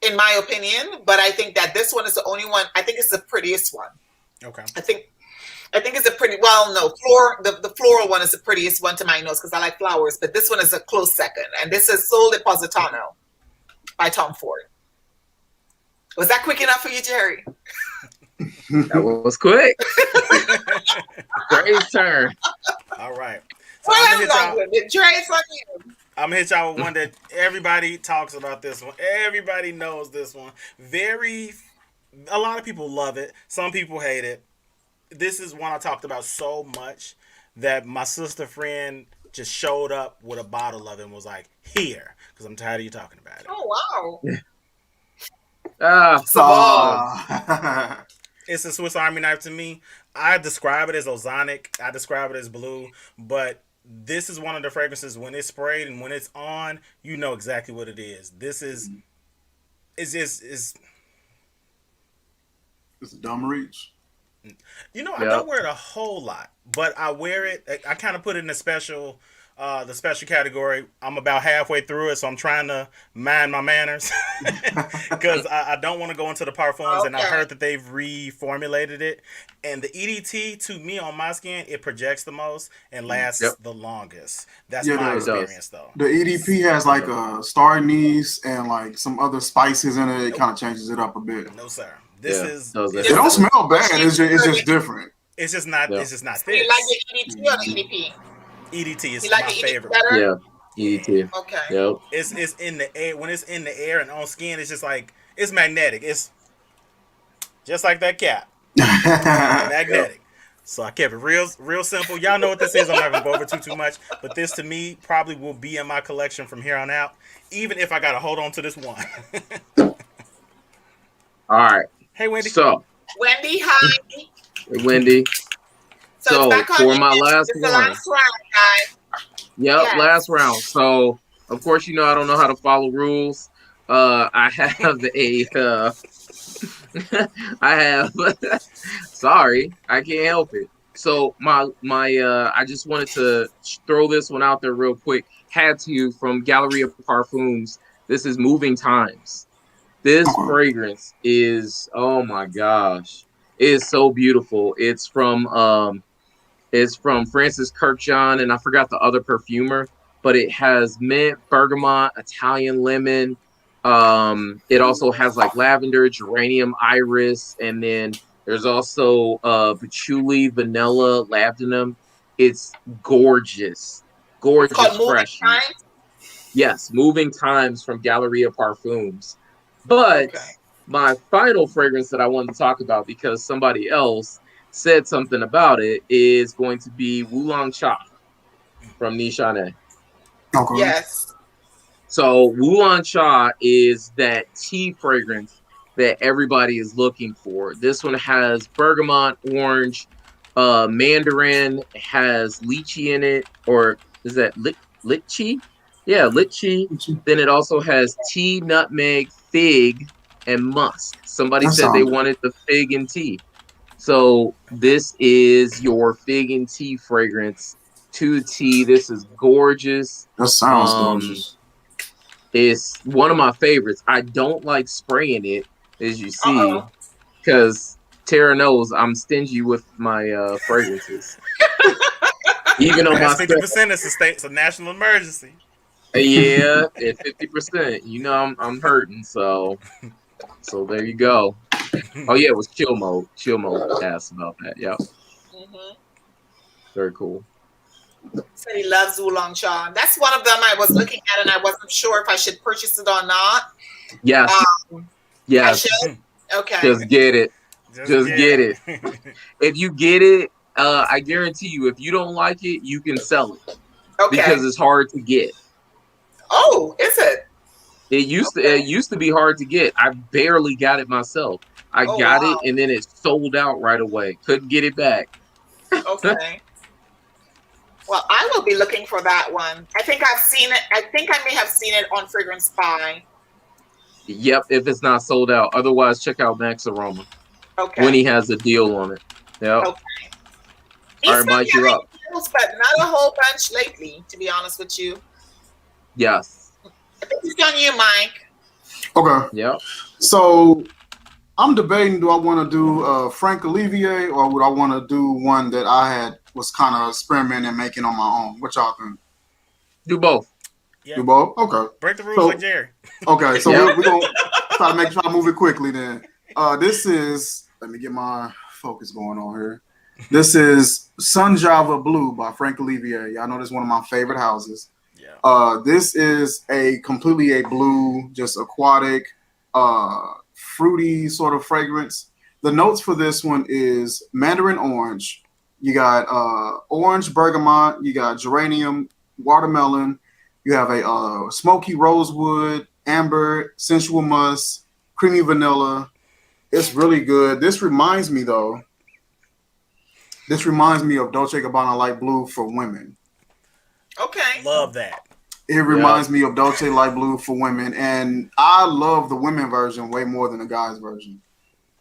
In my opinion, but I think that this one is the only one. I think it's the prettiest one. Okay. I think it's a pretty. Well, no, the floral one is the prettiest one to my nose because I like flowers. But this one is a close second, and this is Sol de Positano by Tom Ford. Was that quick enough for you, Jerry? That was quick. Great turn. All right. So Well, I'm I'm gonna done with it. Jerry, it's on you. hit y'all with one that everybody talks about. This one, everybody knows this one. A lot of people love it. Some people hate it. This is one I talked about so much that my sister friend just showed up with a bottle of it and was like, "Here," because I'm tired of you talking about it. Oh wow. It's a Swiss Army knife to me. I describe it as ozonic. I describe it as blue. But this is one of the fragrances, when it's sprayed and when it's on, you know exactly what it is. This is... It's a dumb reach. You know, I don't wear it a whole lot. But I wear it... I kind of put it in the special category. I'm about halfway through it, so I'm trying to mind my manners because I don't want to go into the parfums. And I heard that they've reformulated it, and the EDT to me on my skin, it projects the most and lasts the longest. That's my experience though. The EDP has like a star anise and like some other spices in it. It kind of changes it up a bit. No sir, it don't smell bad. It's just different. It's just not. It's just not this. You like the EDT or the EDP? EDT is my favorite. Better? Yeah, EDT. Okay. Yep. It's in the air. When it's in the air and on skin, it's just like it's magnetic. It's just like that cap. Magnetic. So I kept it real simple. Y'all know what this is. I'm not gonna go over too much, but this to me probably will be in my collection from here on out, even if I gotta hold on to this one. All right. Hey Wendy. So Wendy, hi. Hey Wendy. So for my last one. Last round, guys. Yep, last round. So of course you know I don't know how to follow rules. I have I have sorry, I can't help it. So my I just wanted to throw this one out there real quick. Had to from Galleria Parfums. This is Moving Times. This fragrance is, oh my gosh, it is so beautiful. It's from Francis Kirkjohn, and I forgot the other perfumer, but it has mint, bergamot, Italian lemon. It also has like lavender, geranium, iris, and then there's also patchouli, vanilla, labdanum. It's gorgeous, fresh. Yes, Moving Times from Galleria Parfums. But my final fragrance that I wanted to talk about, because somebody else said something about it, is going to be Wulong Cha from Nishante. Okay. Yes. So Wulong Cha is that tea fragrance that everybody is looking for. This one has bergamot, orange, mandarin, has lychee in it, or is that lychee? Yeah, lychee. Then it also has tea, nutmeg, fig, and musk. Somebody said they wanted the fig and tea. So this is your fig and tea fragrance to tea. This is gorgeous. That sounds gorgeous. It's one of my favorites. I don't like spraying it, as you see, because Tara knows I'm stingy with my fragrances. Even on my 50% is it's a national emergency. Yeah, at 50%. You know I'm hurting, so there you go. Oh yeah, it was chill mode. Chill mode asked about that. Yep. Very cool. Said he loves Wulong Cha. That's one of them I was looking at, and I wasn't sure if I should purchase it or not. Yes. Yes. I should. Okay. Just get it. Just get it. If you get it, I guarantee you, if you don't like it, you can sell it Okay. because it's hard to get. Oh, is it? It used to be hard to get. I barely got it myself. I got it and then it sold out right away. Couldn't get it back. Okay. Well, I will be looking for that one. I think I've seen it. I think I may have seen it on Fragrance Spy. Yep, if it's not sold out. Otherwise, check out Max Aroma. Okay. When he has a deal on it. Yep. Okay. All right, Mike, you're up. Deals, but not a whole bunch lately, to be honest with you. Yes. I think it's on you, Mike. Okay. Yep. So I'm debating, do I want to do Frank Olivier or would I want to do one that I was kind of experimenting making on my own? What y'all think? Do both. Yeah. Do both? Okay. Break the rules like Jerry. Okay, so we're going to try to move it quickly then. This is, let me get my focus going on here. This is Sun Java Blue by Frank Olivier. Y'all know this is one of my favorite houses. Yeah. This is completely a blue, just aquatic, fruity sort of fragrance. The notes for this one is mandarin orange. You got orange bergamot. You got geranium, watermelon. You have a smoky rosewood, amber, sensual musk, creamy vanilla. It's really good. This reminds me of Dolce & Gabbana Light Blue for women. Okay. Love that. It reminds me of Dolce Light Blue for women, and I love the women version way more than the guys version.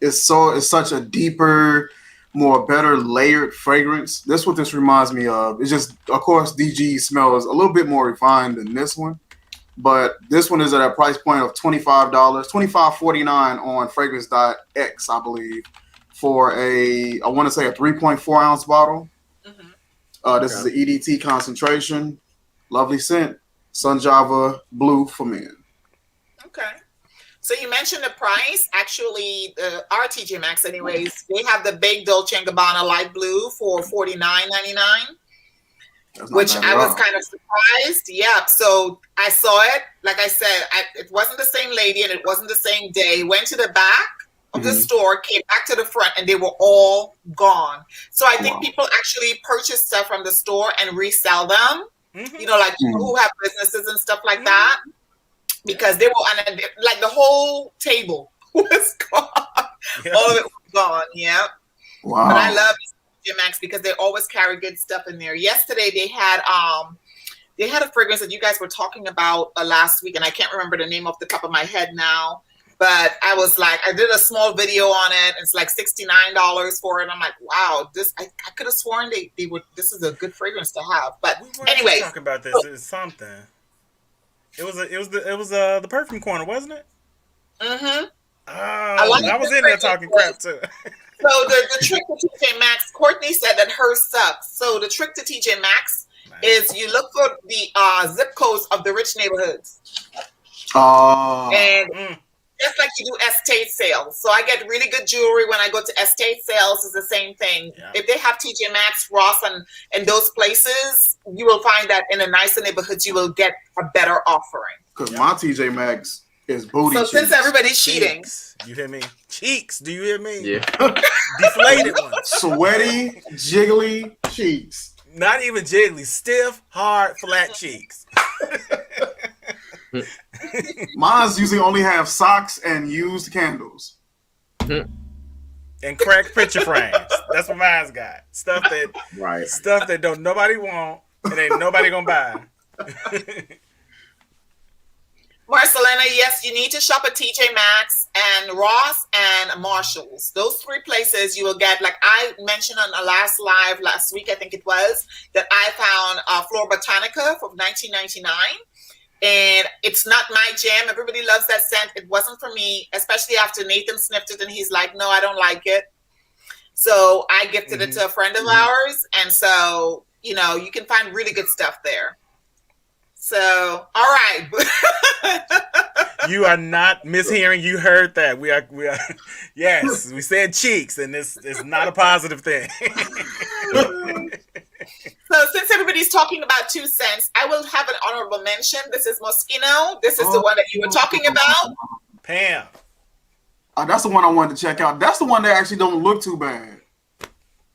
It's such a deeper, better layered fragrance. That's what this reminds me of. It's just, of course, DG smells a little bit more refined than this one, but this one is at a price point of $25, $25.49 on Fragrance.x, I believe, for I want to say a 3.4 ounce bottle. Mm-hmm. This is the EDT concentration. Lovely scent. Sun Java Blue for men. Okay. So you mentioned the price. Actually, our TJ Maxx, anyways, they have the big Dolce & Gabbana Light Blue for $49.99, which I was kind of surprised. Yeah. So I saw it. Like I said, it wasn't the same lady and it wasn't the same day. Went to the back of the store, came back to the front, and they were all gone. So I think people actually purchase stuff from the store and resell them. Mm-hmm. You know, like people who have businesses and stuff like that, because they were on like the whole table was gone. Yeah. All of it was gone. Yeah. Wow. But I love TJ Maxx because they always carry good stuff in there. Yesterday they had a fragrance that you guys were talking about last week, and I can't remember the name off the top of my head now. But I was like, I did a small video on it. It's like $69 for it. I'm like, wow, I could have sworn they would. This is a good fragrance to have. But anyway, talking about this is something. It was the Perfume Corner, wasn't it? Mm-hmm. I was in there talking crap too. So the trick to TJ Maxx, Courtney said that hers sucks. So the trick to TJ Maxx is you look for the zip codes of the rich neighborhoods. And just like you do estate sales. So I get really good jewelry when I go to estate sales. It's the same thing. Yeah. If they have TJ Maxx, Ross, and those places, you will find that in the nicer neighborhoods, you will get a better offering. Because my TJ Maxx is booty cheeks. Since everybody's cheating. You hear me? Cheeks. Do you hear me? Yeah. Deflated ones. Sweaty, jiggly cheeks. Not even jiggly. Stiff, hard, flat cheeks. Mine's usually only have socks and used candles. And cracked picture frames. That's what mine's got. Stuff that don't nobody want and ain't nobody gonna buy. Marcelina, yes, you need to shop at TJ Maxx and Ross and Marshalls. Those three places you will get, like I mentioned on the last week, I think it was, that I found Flor Botanica for $19.99. And it's not my jam. Everybody loves that scent. It wasn't for me, especially after Nathan sniffed it and he's like, no, I don't like it. So I gifted it to a friend of ours. And so, you know, you can find really good stuff there. So, all right. You are not mishearing. You heard that. We are. Yes, we said cheeks, and this is not a positive thing. So since everybody's talking about two scents, I will have an honorable mention. This is Mosquito. This is the one that you were talking about. Pam. That's the one I wanted to check out. That's the one that actually don't look too bad.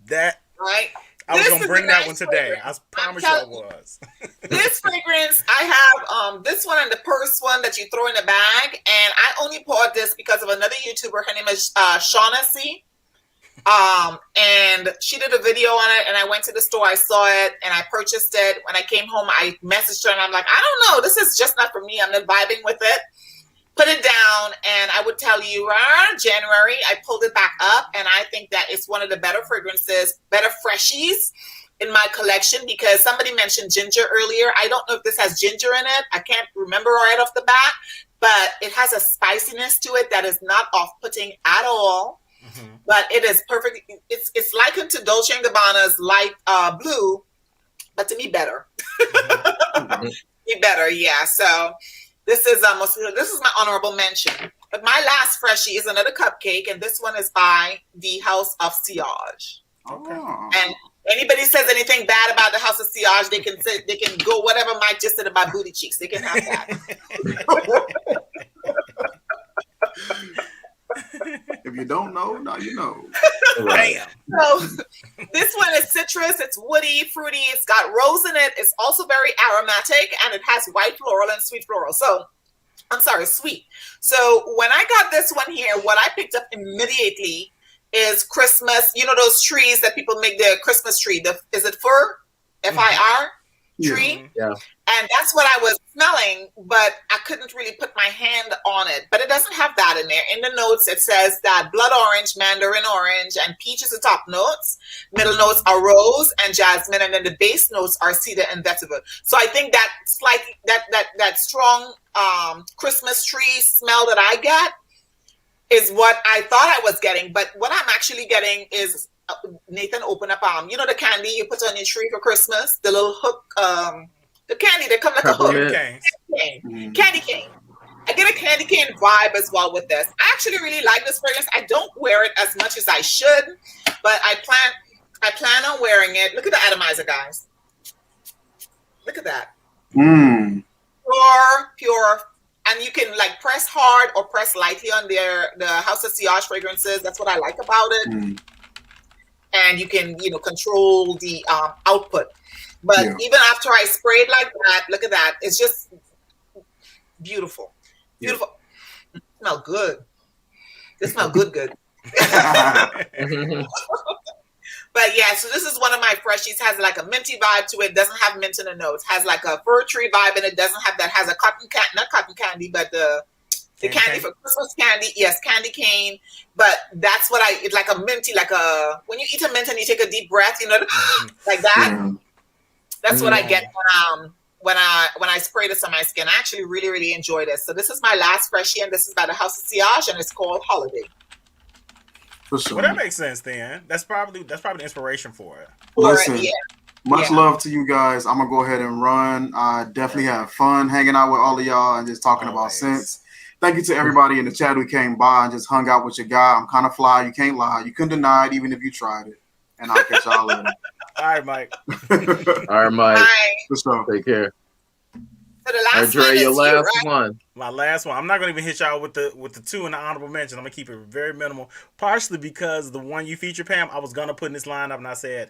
That right? I was This gonna is bring a that nice one today. fragrance. I promise you I was. This fragrance, I have this one and the purse one that you throw in a bag, and I only bought this because of another YouTuber. Her name is Shaughnessy. And she did a video on it, and I went to the store, I saw it, and I purchased it. When I came home, I messaged her, and I'm like, I don't know, this is just not for me. I'm not vibing with it. Put it down, and I would tell you, around January, I pulled it back up, and I think that it's one of the better fragrances, better freshies in my collection, because somebody mentioned ginger earlier. I don't know if this has ginger in it. I can't remember right off the bat, but it has a spiciness to it that is not off-putting at all. Mm-hmm. But it is perfect. It's likened to Dolce & Gabbana's light blue, but to me better. Mm-hmm. Me better, yeah. So this is my honorable mention. But my last freshie is another cupcake, and this one is by the House of Sillage. Okay. And anybody says anything bad about the House of Sillage, they can say, they can go whatever Mike just said about booty cheeks. They can have that. If you don't know, now you know. Bam. So this one is citrus. It's woody, fruity. It's got rose in it. It's also very aromatic, and it has white floral and sweet floral. So, I'm sorry, sweet. So when I got this one here, what I picked up immediately is Christmas. You know those trees that people make their Christmas tree. Is it fir? F-I-R? Tree? Yeah. And that's what I was smelling, but I couldn't really put my hand on it. But it doesn't have that in there. In the notes, it says that blood orange, mandarin orange, and peach is the top notes. Middle notes are rose and jasmine, and then the base notes are cedar and vetiver. So I think that slightly that strong Christmas tree smell that I get is what I thought I was getting. But what I'm actually getting is Nathan, open up you know the candy you put on your tree for Christmas, the little hook, the candy that come like Peppermint. a hook. Candy cane. I get a candy cane vibe as well with this. I actually really like this fragrance. I don't wear it as much as I should, but I plan on wearing it. Look at the atomizer, guys. Look at that. Pure. And you can like press hard or press lightly on the House of Sillage fragrances. That's what I like about it. And you can, control the output. But even after I spray it like that, look at that. It's just beautiful. Beautiful. It smells good. It smells good. But yeah, so this is one of my freshies. Has like a minty vibe to it. Doesn't have mint in the notes. Has like a fir tree vibe, and it doesn't have that. Has a not cotton candy, but the candy for Christmas candy. Yes, candy cane. But that's what it's like a minty, like when you eat a mint and you take a deep breath, like that. That's what I get when I spray this on my skin. I actually really, really enjoy this. So this is my last freshie, and this is by the House of Sillage, and it's called Holiday. For sure. Well, that makes sense then. That's probably the inspiration for it. Listen, much love to you guys. I'm gonna go ahead and run. I definitely have fun hanging out with all of y'all and just talking about Scentz. Thank you to everybody in the chat who came by and just hung out with your guy. I'm kind of fly. You can't lie. You couldn't deny it even if you tried it. And I'll catch y'all later. All right, Mike. All right, Mike. Bye. So, take care. So the last Dre, one your is last you, right? one. My last one. I'm not gonna even hit y'all with the two in the honorable mention. I'm gonna keep it very minimal. Partially because the one you featured, Pam, I was gonna put in this lineup, and I said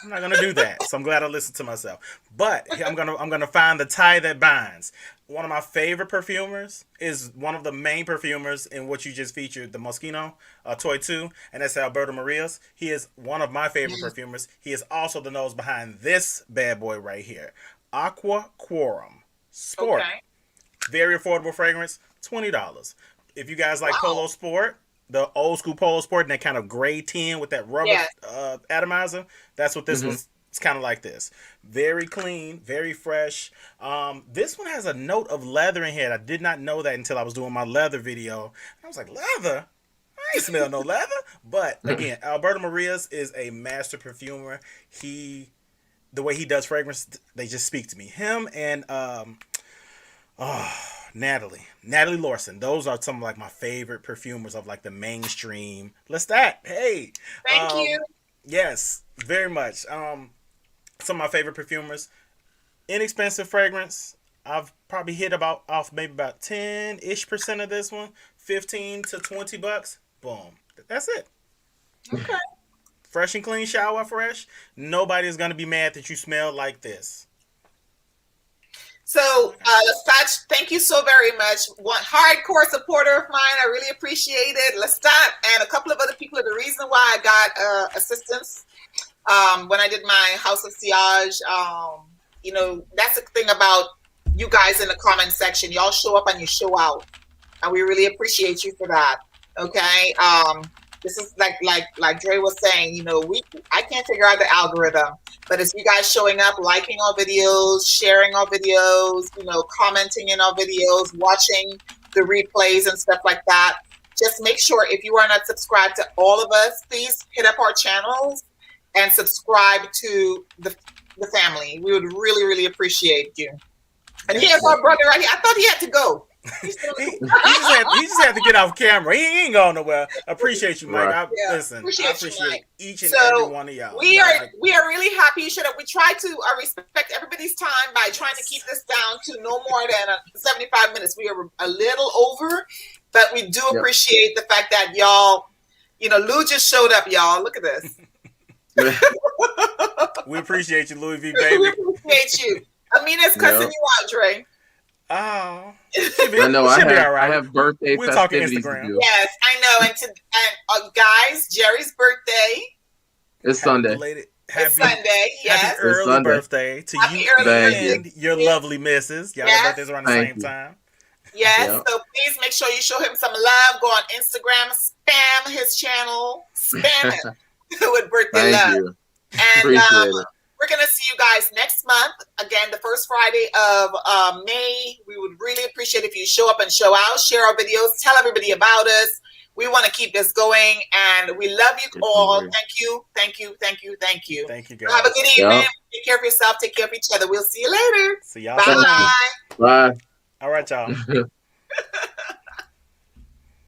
I'm not gonna do that. So I'm glad I listened to myself. But I'm gonna find the tie that binds. One of my favorite perfumers is one of the main perfumers in what you just featured, the Mosquito Toy 2, and that's Alberto Marias. He is one of my favorite perfumers. He is also the nose behind this bad boy right here, Aqua Quorum Sport. Okay. Very affordable fragrance, $20. If you guys like Polo Sport, the old school Polo Sport, and that kind of gray tin with that rubber atomizer, that's what this was. It's kind of like this. Very clean, very fresh. This one has a note of leather in here. I did not know that until I was doing my leather video. I was like, leather? I ain't smell no leather. But again, Alberto Marias is a master perfumer. The way he does fragrance, they just speak to me. Him and Natalie Lawson. Those are some of like my favorite perfumers of like the mainstream. Lestat, hey. Thank you. Yes, very much. Some of my favorite perfumers. Inexpensive fragrance. I've probably hit maybe about 10-ish% of this one. $15 to $20. Boom. That's it. Okay. fresh and clean shower fresh, nobody's going to be mad that you smell like this. So, Scotch, thank you so very much. One hardcore supporter of mine. I really appreciate it. Lestat and a couple of other people are the reason why I got assistance when I did my House of Sillage. You know, that's the thing about you guys in the comment section. Y'all show up and you show out. And we really appreciate you for that. Okay? This is like Dre was saying, you know, I can't figure out the algorithm. But it's you guys showing up, liking our videos, sharing our videos, you know, commenting in our videos, watching the replays and stuff like that. Just make sure if you are not subscribed to all of us, please hit up our channels and subscribe to the family. We would really, really appreciate you. And here's our brother right here. I thought he had to go. he just had to get off camera. He ain't going nowhere. Appreciate you, Mike. Right. I appreciate each and every one of y'all. We are really happy you showed up. We try to respect everybody's time by trying to keep this down to no more than 75 minutes. We are a little over, but we do appreciate the fact that y'all, you know, Lou just showed up, y'all. Look at this. We appreciate you, Louis V, baby. We appreciate you. Amina's cussing you out, Dre. Oh, I know. I have birthday festivities to do. Yes, I know. And guys, Jerry's birthday is Sunday. It's Sunday. Yes. Happy early birthday to you and your lovely missus. Y'all birthdays around the same time. Yes. Yep. So please make sure you show him some love. Go on Instagram, spam his channel, spam it with birthday love. You. And appreciate it. We're going to see you guys next month. Again, the first Friday of May. We would really appreciate if you show up and show out, share our videos, tell everybody about us. We want to keep this going, and we love you all. Thank you, thank you, thank you, thank you. Thank you, guys. Have a good evening. Take care of yourself. Take care of each other. We'll see you later. See y'all. Bye. Bye. All right, y'all.